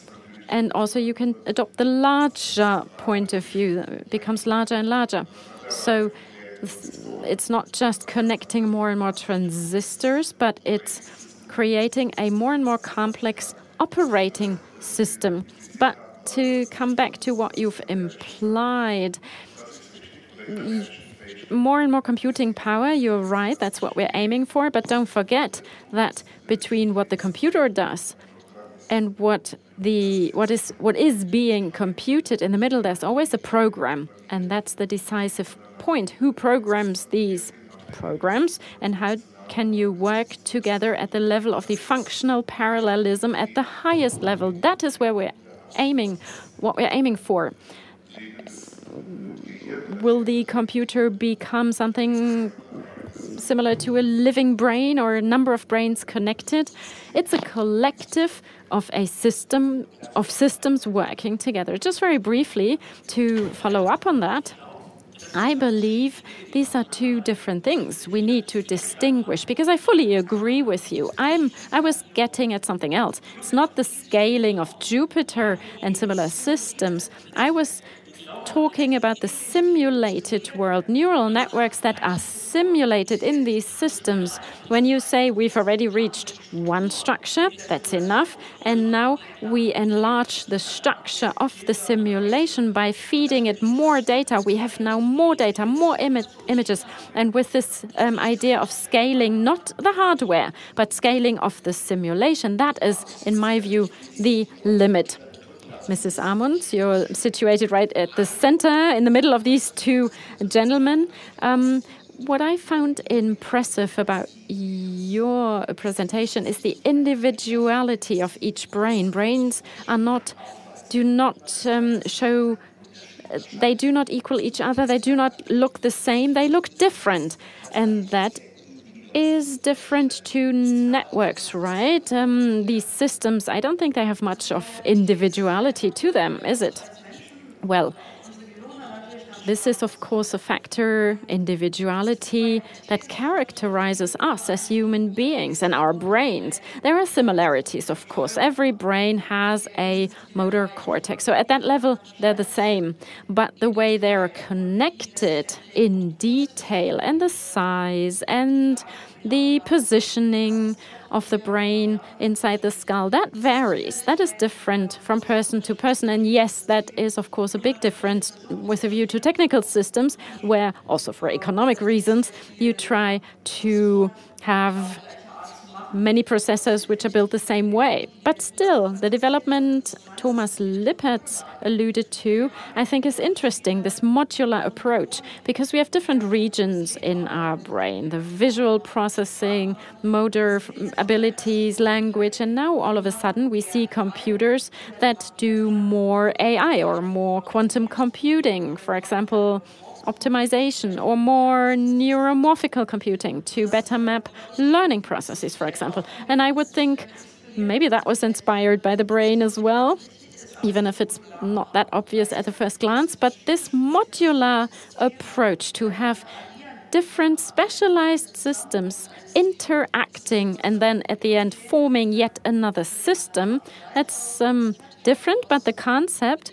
And also you can adopt the larger point of view. It becomes larger and larger. So it's not just connecting more and more transistors, but it's creating a more and more complex operating system. But to come back to what you've implied, more and more computing power, you're right, that's what we're aiming for. But don't forget that between what the computer does and what is being computed in the middle, there's always a program, and that's the decisive point. Who programs these programs, and how can you work together at the level of the functional parallelism at the highest level? That is where we're aiming, what we're aiming for. Will the computer become something similar to a living brain or a number of brains connected? It's a collective of a system of systems working together. Just very briefly, to follow up on that, I believe these are two different things we need to distinguish, because I fully agree with you. I was getting at something else. It's not the scaling of Jupyter and similar systems. I was talking about the simulated world, neural networks that are simulated in these systems. When you say we've already reached one structure, that's enough, and now we enlarge the structure of the simulation by feeding it more data. We have now more data, more images, and with this idea of scaling, not the hardware, but scaling of the simulation, that is, in my view, the limit. Mrs. Amund, you're situated right at the center, in the middle of these two gentlemen. What I found impressive about your presentation is the individuality of each brain. Brains do not equal each other. They do not look the same. They look different, and that is different to networks, right? These systems, I don't think they have much of individuality to them, is it? Well, This is, of course, a factor, individuality, that characterizes us as human beings and our brains. There are similarities, of course. Every brain has a motor cortex. So at that level, they're the same. But the way they're connected in detail and the size and the positioning of the brain inside the skull, that varies. That is different from person to person. And yes, that is, of course, a big difference with a view to technical systems, where also for economic reasons, you try to have many processors which are built the same way. But still, the development Thomas Lippertz alluded to, I think is interesting, this modular approach, because we have different regions in our brain, the visual processing, motor abilities, language, and now all of a sudden we see computers that do more AI or more quantum computing, for example, optimization, or more neuromorphical computing to better map learning processes, for example. And I would think maybe that was inspired by the brain as well, even if it's not that obvious at the first glance. But this modular approach to have different specialized systems interacting and then at the end forming yet another system, that's different, but the concept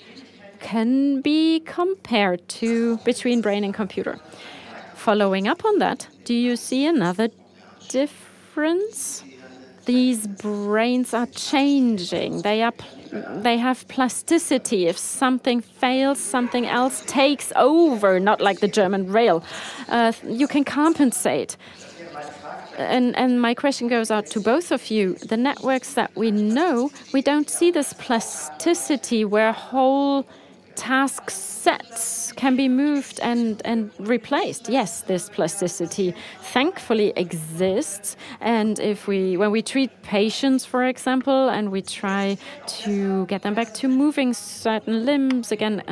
can be compared to between brain and computer. Following up on that, do you see another difference? These brains are changing. They have plasticity. If something fails, something else takes over, not like the German rail. You can compensate. And my question goes out to both of you. The networks that we know, we don't see this plasticity where whole task sets can be moved and replaced. Yes, this plasticity thankfully exists. And when we treat patients, for example, and we try to get them back to moving certain limbs again,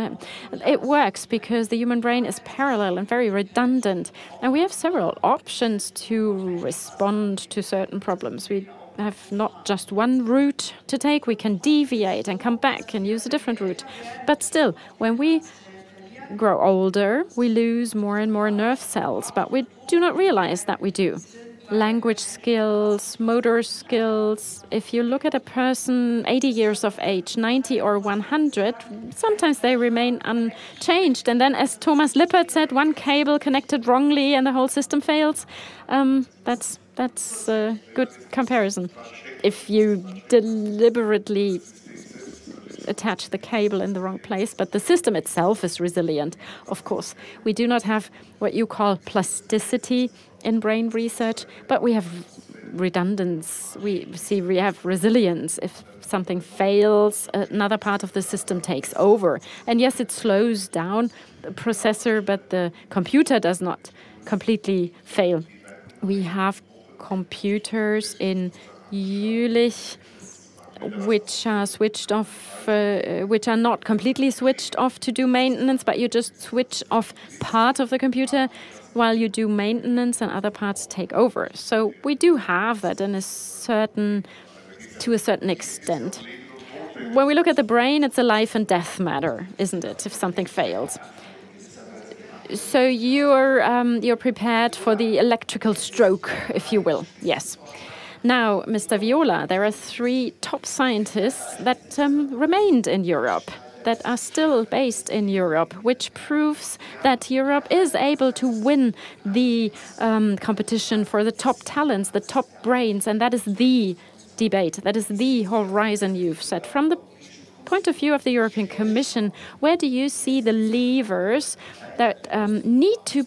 it works because the human brain is parallel and very redundant. And we have several options to respond to certain problems. We have not just one route to take. We can deviate and come back and use a different route. But still, when we grow older, we lose more and more nerve cells, but we do not realize that we do. Language skills, motor skills. If you look at a person 80 years of age, 90 or 100, sometimes they remain unchanged. And then, as Thomas Lippert said, one cable connected wrongly and the whole system fails. That's a good comparison. If you deliberately attach the cable in the wrong place, but the system itself is resilient, of course. We do not have what you call plasticity in brain research, but we have redundance. We have resilience. If something fails, another part of the system takes over. And yes, it slows down the processor, but the computer does not completely fail. We have computers in Jülich which are switched off, which are not completely switched off to do maintenance, but you just switch off part of the computer while you do maintenance and other parts take over. So we do have that to a certain extent. When we look at the brain, it's a life and death matter, isn't it, if something fails? So you're prepared for the electrical stroke, if you will. Yes. Now, Mr. Viola, there are 3 top scientists that remained in Europe, that are still based in Europe, which proves that Europe is able to win the competition for the top talents, the top brains, and that is the debate, that is the horizon you've set. From the point of view of the European Commission, where do you see the levers that need to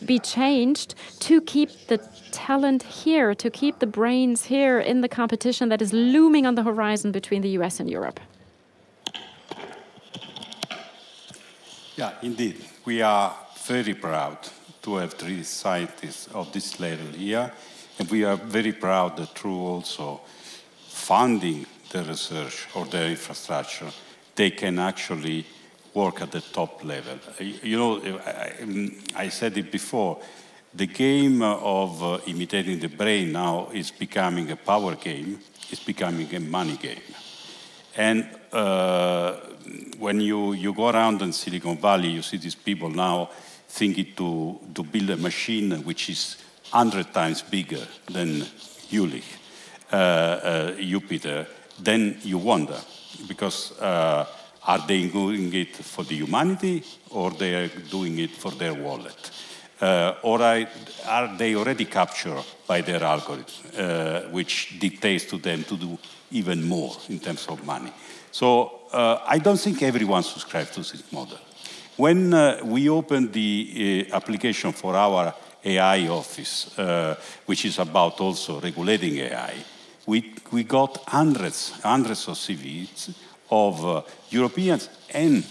be changed to keep the talent here, to keep the brains here in the competition that is looming on the horizon between the US and Europe? Yeah, indeed. We are very proud to have 3 scientists of this level here, and we are very proud that through also funding the research or the infrastructure, they can actually work at the top level. You know, I said it before, the game of imitating the brain now is becoming a power game, it's becoming a money game. And when you go around in Silicon Valley, you see these people now thinking to build a machine which is 100 times bigger than Jupiter, then you wonder, because are they doing it for the humanity, or they are doing it for their wallet? Or are they already captured by their algorithm, which dictates to them to do even more in terms of money? So I don't think everyone subscribes to this model. When we opened the application for our AI office, which is about also regulating AI, we got hundreds of CVs of Europeans and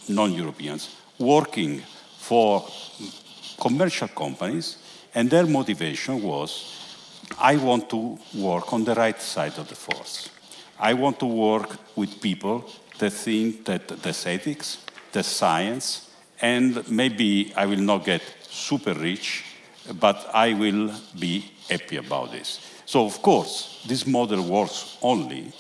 non-Europeans working for commercial companies, and their motivation was, I want to work on the right side of the force. I want to work with people that think that there's ethics, there's science, and maybe I will not get super rich, but I will be happy about this. So, of course, this model works only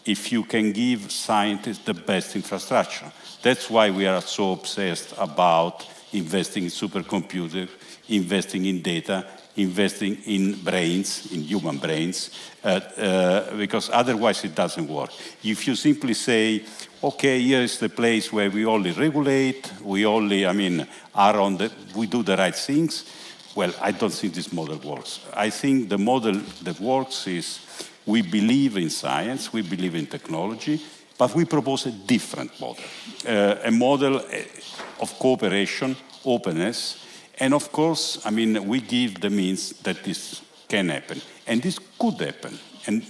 if you can give scientists the best infrastructure. That's why we are so obsessed about investing in supercomputers, investing in data, investing in brains, in human brains, because otherwise it doesn't work. If you simply say, okay, here is the place where we only regulate, we only, we do the right things, well, I don't think this model works. I think the model that works is we believe in science, we believe in technology, but we propose a different model, a model of cooperation, openness, and of course, we give the means that this can happen. And this could happen, and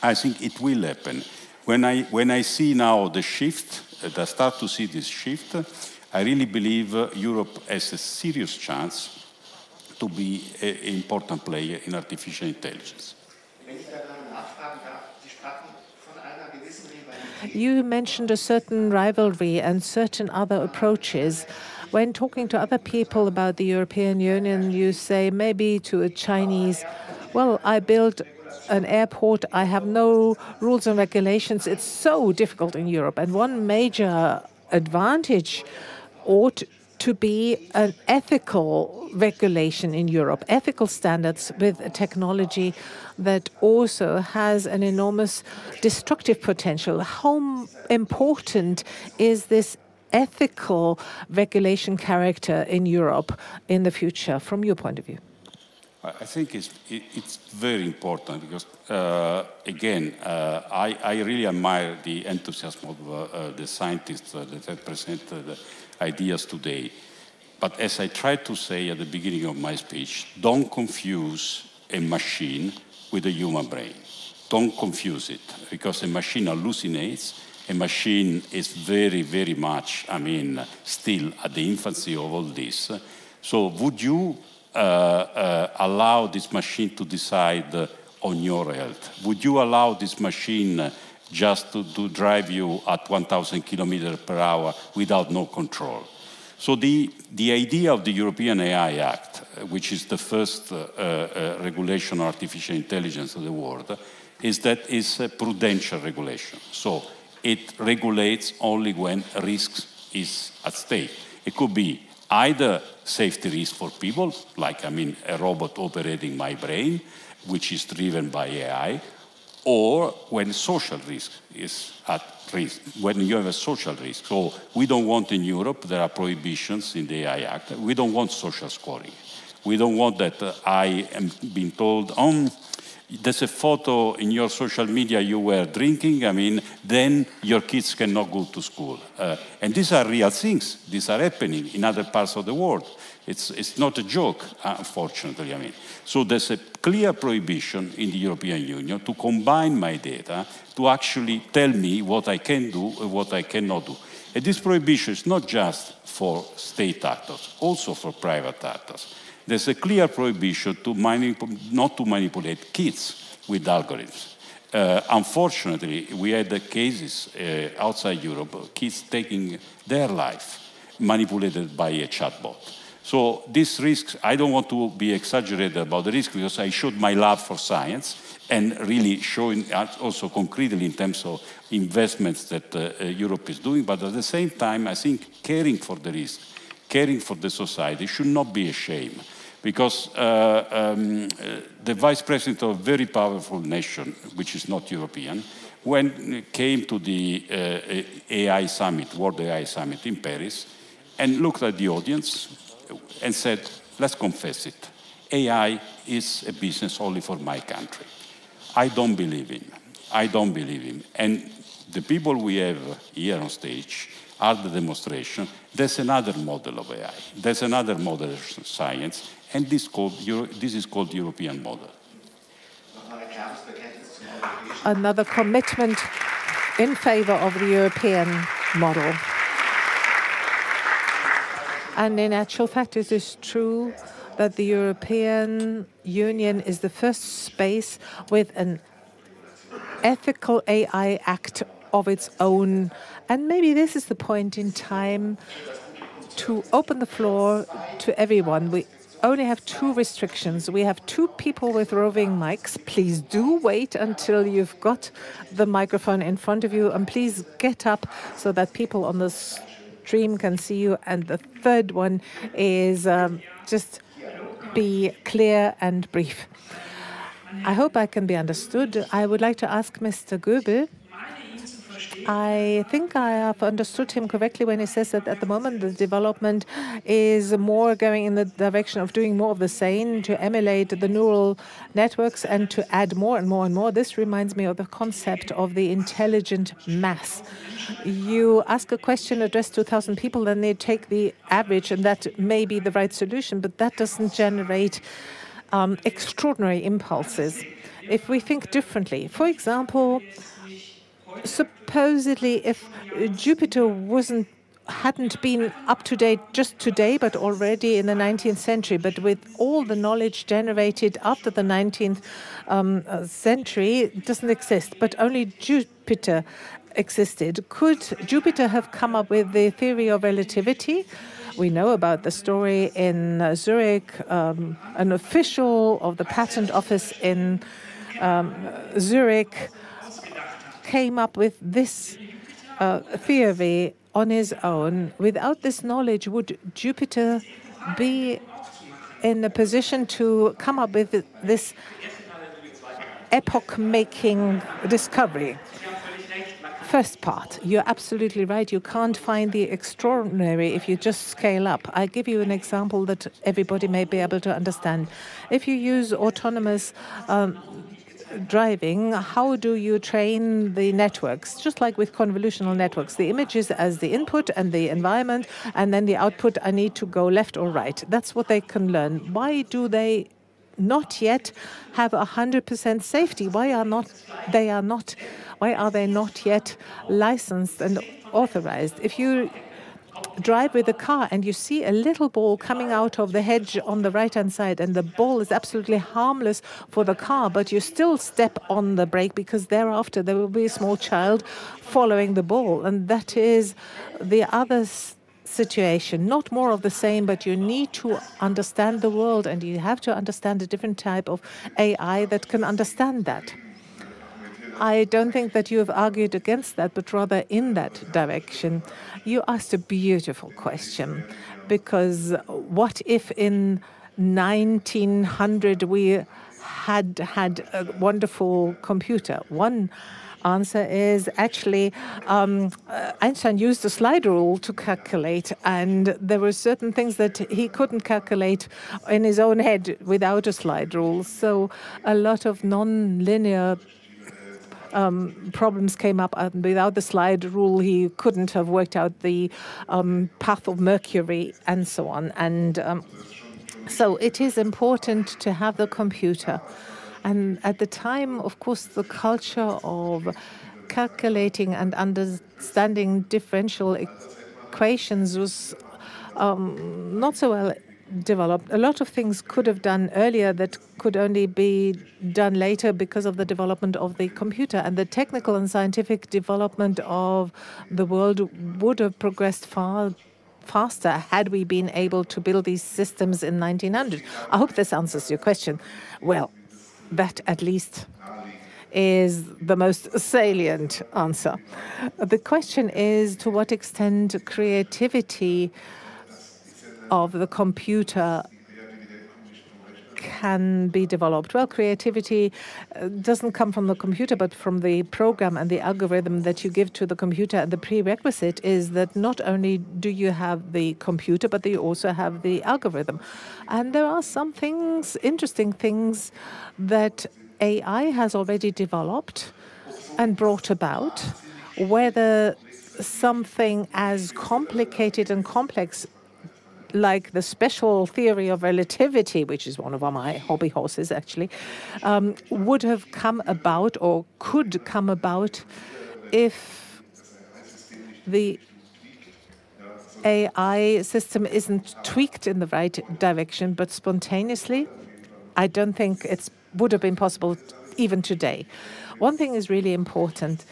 I think it will happen. When I see now the shift, I start to see this shift, I really believe Europe has a serious chance to be an important player in artificial intelligence. You mentioned a certain rivalry and certain other approaches. When talking to other people about the European Union, you say maybe to a Chinese, well, I built an airport, I have no rules and regulations. It's so difficult in Europe. And one major advantage ought to be an ethical regulation in Europe, ethical standards with a technology that also has an enormous destructive potential. How important is this ethical regulation character in Europe in the future, from your point of view? I think it's very important because, again, I really admire the enthusiasm of the scientists that have presented ideas today. But as I tried to say at the beginning of my speech, don't confuse a machine with a human brain. Don't confuse it, because a machine hallucinates. A machine is very, very much, still at the infancy of all this. So would you allow this machine to decide on your health? Would you allow this machine just to drive you at 1,000 kilometers per hour without no control? So the idea of the European AI Act, which is the first regulation on artificial intelligence of the world, is that it's a prudential regulation. So it regulates only when risk is at stake. It could be either safety risk for people, like a robot operating my brain, which is driven by AI, or when social risk is at risk, when you have a social risk. So we don't want in Europe, there are prohibitions in the AI Act, we don't want social scoring. We don't want that I am being told, there's a photo in your social media you were drinking, then your kids cannot go to school. And these are real things. These are happening in other parts of the world. It's not a joke, unfortunately. So there's a clear prohibition in the European Union to combine my data to actually tell me what I can do and what I cannot do. And this prohibition is not just for state actors, also for private actors. There's a clear prohibition to not to manipulate kids with algorithms. Unfortunately, we had cases outside Europe, kids taking their life manipulated by a chatbot. So these risks, I don't want to be exaggerated about the risk because I showed my love for science and really showing also concretely in terms of investments that Europe is doing. But at the same time, I think caring for the risk, caring for the society should not be a shame. Because the vice president of a very powerful nation, which is not European, when it came to the AI summit, World AI Summit in Paris, and looked at the audience and said, let's confess it, AI is a business only for my country. I don't believe him. I don't believe him. And the people we have here on stage are the demonstration. There's another model of AI. There's another model of science, and this is called European model. Another commitment in favor of the European model. And in actual fact, it is true that the European Union is the first space with an ethical AI act of its own. And maybe this is the point in time to open the floor to everyone. We only have 2 restrictions. We have 2 people with roving mics. Please do wait until you've got the microphone in front of you, and please get up so that people on the stream can see you. And the third one is just be clear and brief. I hope I can be understood. I would like to ask Mr. Goebel. I think I have understood him correctly when he says that at the moment the development is more going in the direction of doing more of the same, to emulate the neural networks and to add more and more and more. This reminds me of the concept of the intelligent mass. You ask a question addressed to 1,000 people, and they take the average, and that may be the right solution, but that doesn't generate extraordinary impulses. If we think differently, for example, supposedly, if Jupiter hadn't been up to date just today, but already in the 19th century, but with all the knowledge generated after the 19th century, it doesn't exist, but only Jupiter existed. Could Jupiter have come up with the theory of relativity? We know about the story in Zurich. An official of the patent office in Zurich came up with this theory on his own. Without this knowledge, would Jupiter be in a position to come up with this epoch-making discovery? First part, you're absolutely right. You can't find the extraordinary if you just scale up. I give you an example that everybody may be able to understand. If you use autonomous driving, how do you train the networks? Just like with convolutional networks, the images as the input and the environment, and then the output, I need to go left or right. That's what they can learn. Why do they not yet have 100% safety? Why are they not yet licensed and authorized? If you drive with a car and you see a little ball coming out of the hedge on the right-hand side, and the ball is absolutely harmless for the car, but you still step on the brake because thereafter there will be a small child following the ball. And that is the other situation, not more of the same, but you need to understand the world, and you have to understand a different type of AI that can understand that. I don't think that you have argued against that, but rather in that direction. You asked a beautiful question, because what if in 1900 we had a wonderful computer? One answer is actually Einstein used the slide rule to calculate, and there were certain things that he couldn't calculate in his own head without a slide rule. So a lot of non-linear problems came up, and without the slide rule, he couldn't have worked out the path of Mercury and so on. And so it is important to have the computer. And at the time, of course, the culture of calculating and understanding differential equations was not so well developed. A lot of things could have done earlier that could only be done later because of the development of the computer. And the technical and scientific development of the world would have progressed far faster had we been able to build these systems in 1900? I hope this answers your question. Well, that at least is the most salient answer. The question is, to what extent creativity of the computer can be developed? Well, creativity doesn't come from the computer, but from the program and the algorithm that you give to the computer. And the prerequisite is that not only do you have the computer, but you also have the algorithm. And there are some things, interesting things, that AI has already developed and brought about, whether something as complicated and complex like the special theory of relativity, which is one of my hobby horses, actually, would have come about or could come about if the AI system isn't tweaked in the right direction, but spontaneously. I don't think it would have been possible even today. One thing is really important.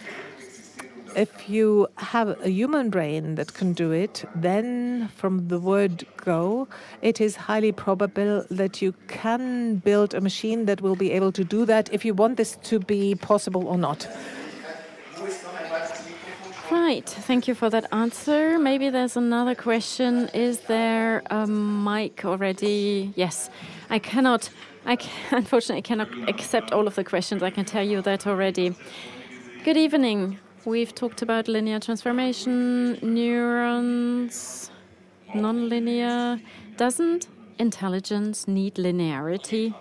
If you have a human brain that can do it, then from the word go, it is highly probable that you can build a machine that will be able to do that if you want this to be possible or not. Right, thank you for that answer. Maybe there's another question. Is there a mic already? Yes, unfortunately, I cannot accept all of the questions. I can tell you that already. Good evening. We've talked about linear transformation, neurons, nonlinear. Doesn't intelligence need linearity?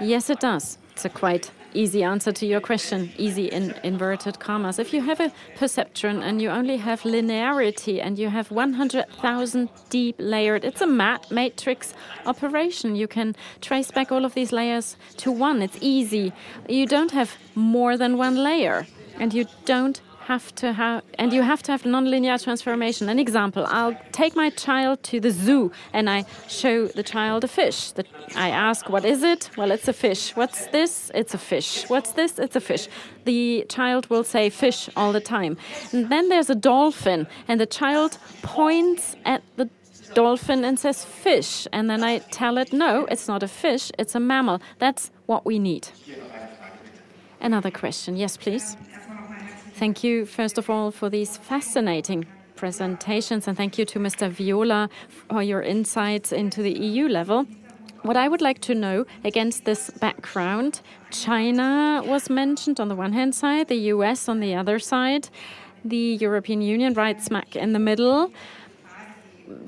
Yes, it does. It's a quite easy answer to your question, easy in inverted commas. If you have a perceptron and you only have linearity and you have 100,000 deep layered, it's a matrix operation. You can trace back all of these layers to one. It's easy. You don't have more than one layer. And you have to have nonlinear transformation. An example, I'll take my child to the zoo and I show the child a fish. I ask, what is it? Well, it's a fish. What's this? It's a fish. What's this? It's a fish. The child will say fish all the time. And then there's a dolphin and the child points at the dolphin and says fish. And then I tell it, no, it's not a fish, it's a mammal. That's what we need. Another question. Yes, please. Thank you, first of all, for these fascinating presentations, and thank you to Mr. Viola for your insights into the EU level. What I would like to know, against this background, China was mentioned on the one hand side, the US on the other side, the European Union right smack in the middle.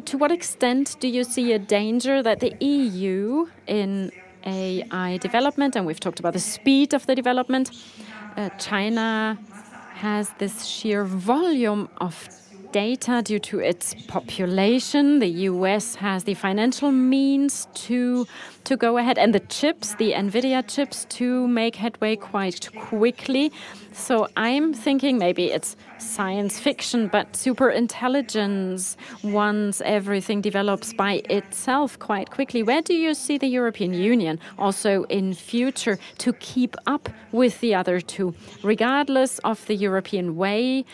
To what extent do you see a danger that the EU in AI development, and we've talked about the speed of the development, China has this sheer volume of data due to its population. The US has the financial means to go ahead, and the chips, the NVIDIA chips, to make headway quite quickly. So I'm thinking maybe it's science fiction, but superintelligence, once everything develops by itself quite quickly. Where do you see the European Union also in future to keep up with the other two, regardless of the European way,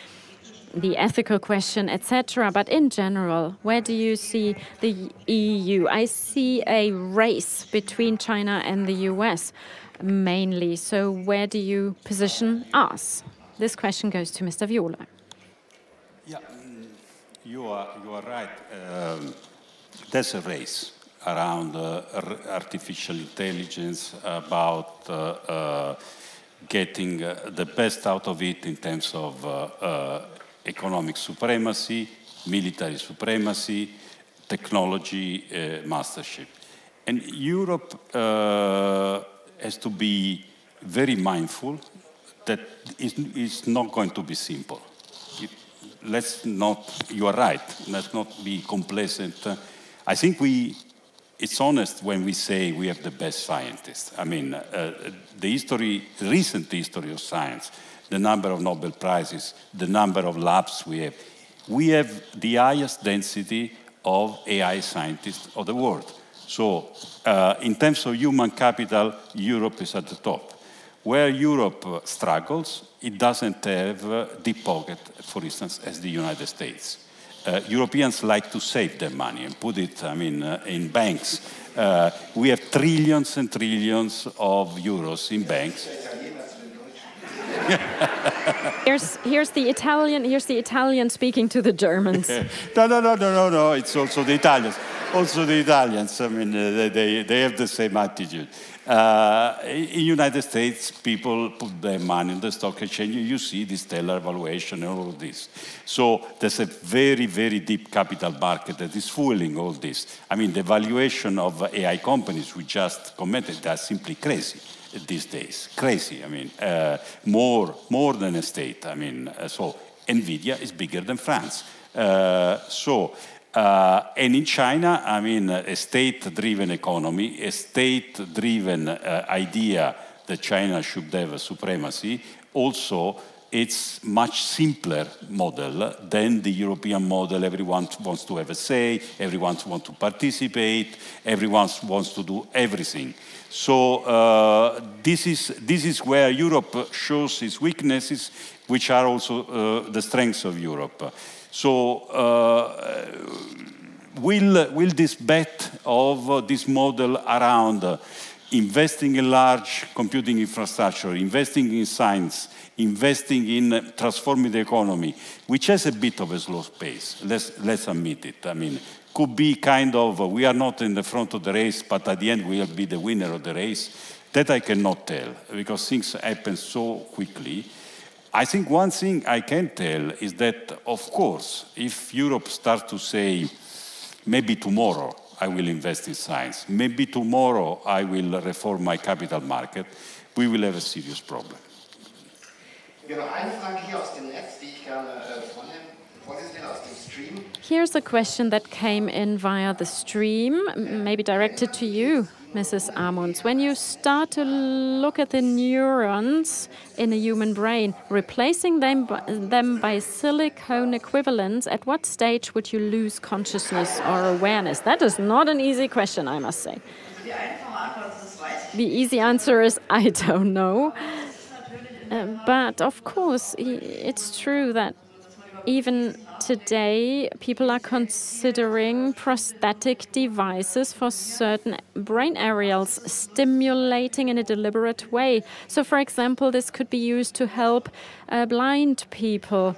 the ethical question, etc. But in general, where do you see the EU? I see a race between China and the US mainly. So where do you position us? This question goes to Mr. Viola. Yeah, you are right. There's a race around artificial intelligence, about getting the best out of it in terms of economic supremacy, military supremacy, technology mastership. And Europe has to be very mindful that it's not going to be simple. You are right, let's not be complacent. I think it's honest when we say we have the best scientists. I mean, the recent history of science, the number of Nobel Prizes, the number of labs we have the highest density of AI scientists of the world. So in terms of human capital, Europe is at the top. Where Europe struggles, it doesn't have deep pocket, for instance, as the United States. Europeans like to save their money and put it, in banks. We have trillions and trillions of euros in banks. Here's the Italian speaking to the Germans. No. It's also the Italians. They have the same attitude. In United States, people put their money in the stock exchange. You see this stellar valuation and all of this. So there's a very, very deep capital market that is fueling all this. The valuation of AI companies we just commented are simply crazy these days. Crazy. More than a state. So NVIDIA is bigger than France. And in China, a state-driven economy, a state-driven idea that China should have a supremacy, also it's much simpler model than the European model. Everyone wants to have a say, everyone wants to participate, everyone wants to do everything. So this is where Europe shows its weaknesses, which are also the strengths of Europe. So will this bet of this model around investing in large computing infrastructure, investing in science, investing in transforming the economy, which has a bit of a slow pace, let's admit it. Could be kind of, we are not in the front of the race, but at the end we will be the winner of the race. That I cannot tell, because things happen so quickly. I think one thing I can tell is that, of course, if Europe starts to say, maybe tomorrow I will invest in science, maybe tomorrow I will reform my capital market, we will have a serious problem. Here's a question that came in via the stream, maybe directed to you, Mrs. Amunds. When you start to look at the neurons in a human brain, replacing them by silicone equivalents, at what stage would you lose consciousness or awareness? That is not an easy question, I must say. The easy answer is, I don't know. But of course, it's true that even today, people are considering prosthetic devices for certain brain areas, stimulating in a deliberate way. So, for example, this could be used to help blind people.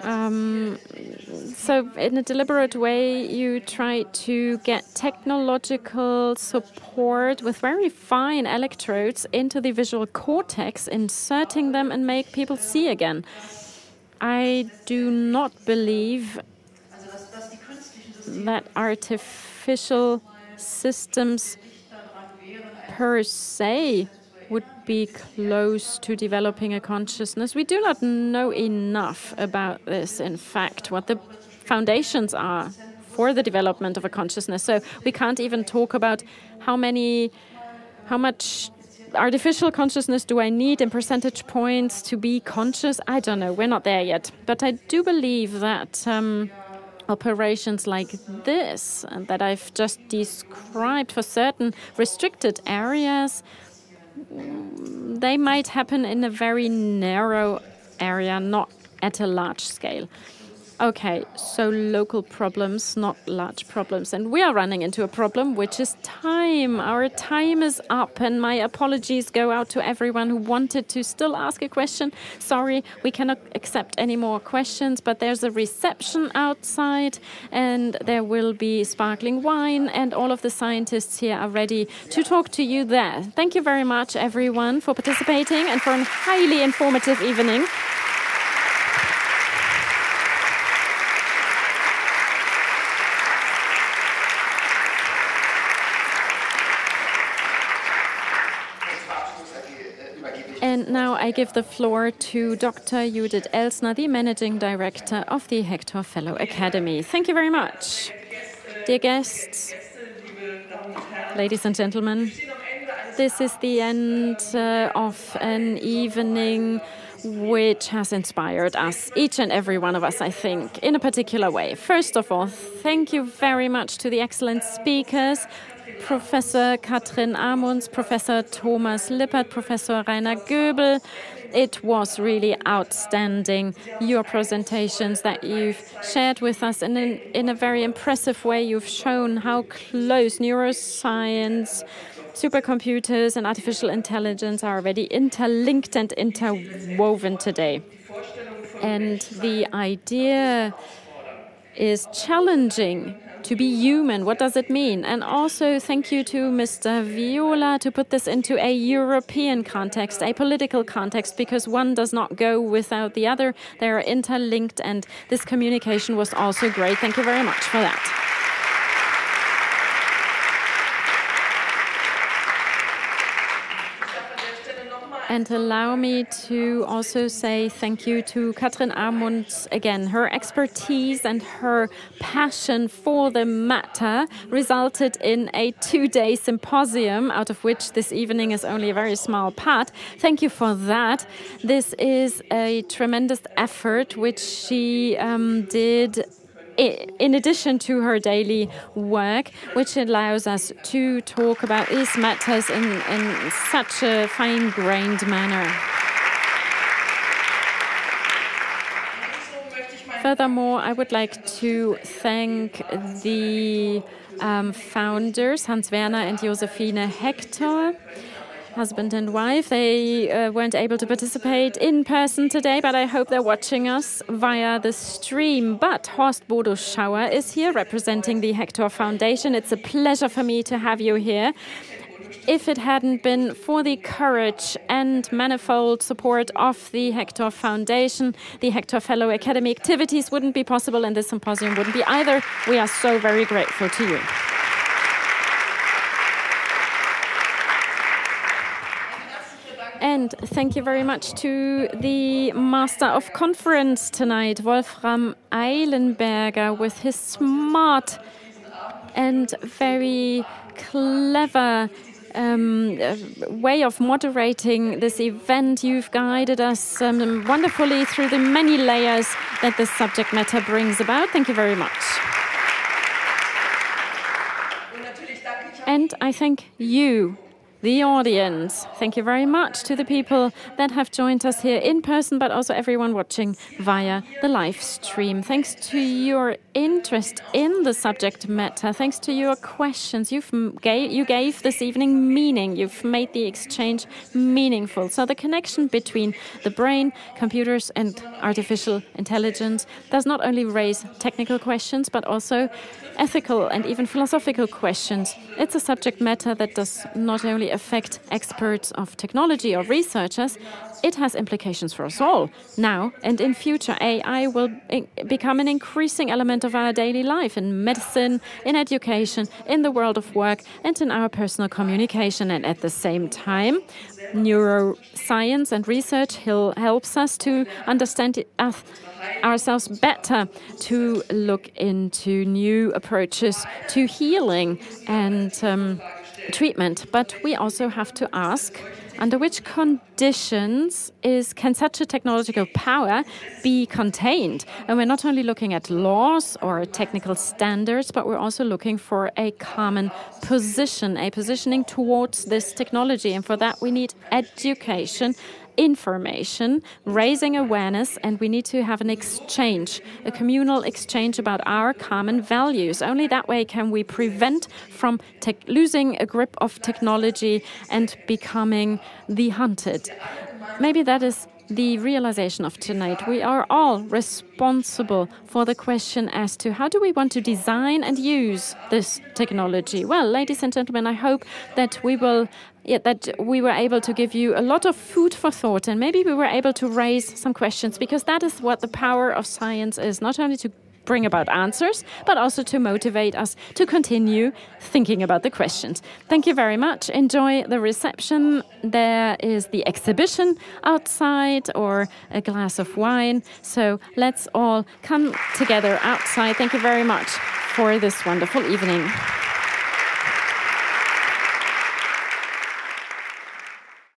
So, in a deliberate way, you try to get technological support with very fine electrodes into the visual cortex, inserting them and make people see again. I do not believe that artificial systems per se would be close to developing a consciousness. We do not know enough about this, in fact, what the foundations are for the development of a consciousness. So we can't even talk about how much artificial consciousness do I need in percentage points to be conscious? I don't know. We're not there yet. But I do believe that operations like this that I've just described for certain restricted areas, they might happen in a very narrow area, not at a large scale. Okay, so local problems, not large problems. And we are running into a problem, which is time. Our time is up, and my apologies go out to everyone who wanted to still ask a question. Sorry, we cannot accept any more questions, but there's a reception outside, and there will be sparkling wine, and all of the scientists here are ready to talk to you there. Thank you very much, everyone, for participating and for a highly informative evening. And now I give the floor to Dr. Judith Elsner, the Managing Director of the Hector Fellow Academy. Thank you very much. Dear guests, ladies and gentlemen, this is the end of an evening which has inspired us, each and every one of us, I think, in a particular way. First of all, thank you very much to the excellent speakers, Professor Katrin Amunds, Professor Thomas Lippert, Professor Rainer Göbel. It was really outstanding, your presentations that you've shared with us. And in a very impressive way, you've shown how close neuroscience, supercomputers and artificial intelligence are already interlinked and interwoven today. And the idea is challenging. To be human, what does it mean? And also thank you to Mr. Viola to put this into a European context, a political context, because one does not go without the other. They are interlinked, and this communication was also great. Thank you very much for that. And allow me to also say thank you to Katrin Amunds again. Her expertise and her passion for the matter resulted in a 2-day symposium, out of which this evening is only a very small part. Thank you for that. This is a tremendous effort which she did in addition to her daily work, which allows us to talk about these matters in such a fine-grained manner. Furthermore, I would like to thank the founders, Hans Werner and Josephine Hector, husband and wife. They weren't able to participate in person today, but I hope they're watching us via the stream. But Horst Bodo Schauer is here representing the Hector Foundation. It's a pleasure for me to have you here. If it hadn't been for the courage and manifold support of the Hector Foundation, the Hector Fellow Academy activities wouldn't be possible, and this symposium wouldn't be either. We are so very grateful to you. And thank you very much to the Master of Conference tonight, Wolfram Eilenberger, with his smart and very clever way of moderating this event. You've guided us wonderfully through the many layers that this subject matter brings about. Thank you very much. And I thank you, the audience. Thank you very much to the people that have joined us here in person, but also everyone watching via the live stream. Thanks to your interest in the subject matter, thanks to your questions, you gave this evening meaning. You've made the exchange meaningful. So the connection between the brain, computers, and artificial intelligence does not only raise technical questions, but also ethical and even philosophical questions. It's a subject matter that does not only affect experts of technology or researchers, it has implications for us all. Now and in future, AI will become an increasing element of our daily life in medicine, in education, in the world of work, and in our personal communication. And at the same time, neuroscience and research helps us to understand ourselves better, to look into new approaches to healing and treatment. But we also have to ask, under which conditions can such a technological power be contained? And we're not only looking at laws or technical standards, but we're also looking for a common position, a positioning towards this technology. And for that, we need education, information, raising awareness, and we need to have an exchange, a communal exchange about our common values. Only that way can we prevent from losing a grip of technology and becoming the hunted. Maybe that is the realization of tonight. We are all responsible for the question as to how do we want to design and use this technology. Well, ladies and gentlemen, I hope that we were able to give you a lot of food for thought, and maybe we were able to raise some questions, because that is what the power of science is, not only to bring about answers, but also to motivate us to continue thinking about the questions. Thank you very much. Enjoy the reception. There is the exhibition outside, or a glass of wine. So let's all come together outside. Thank you very much for this wonderful evening.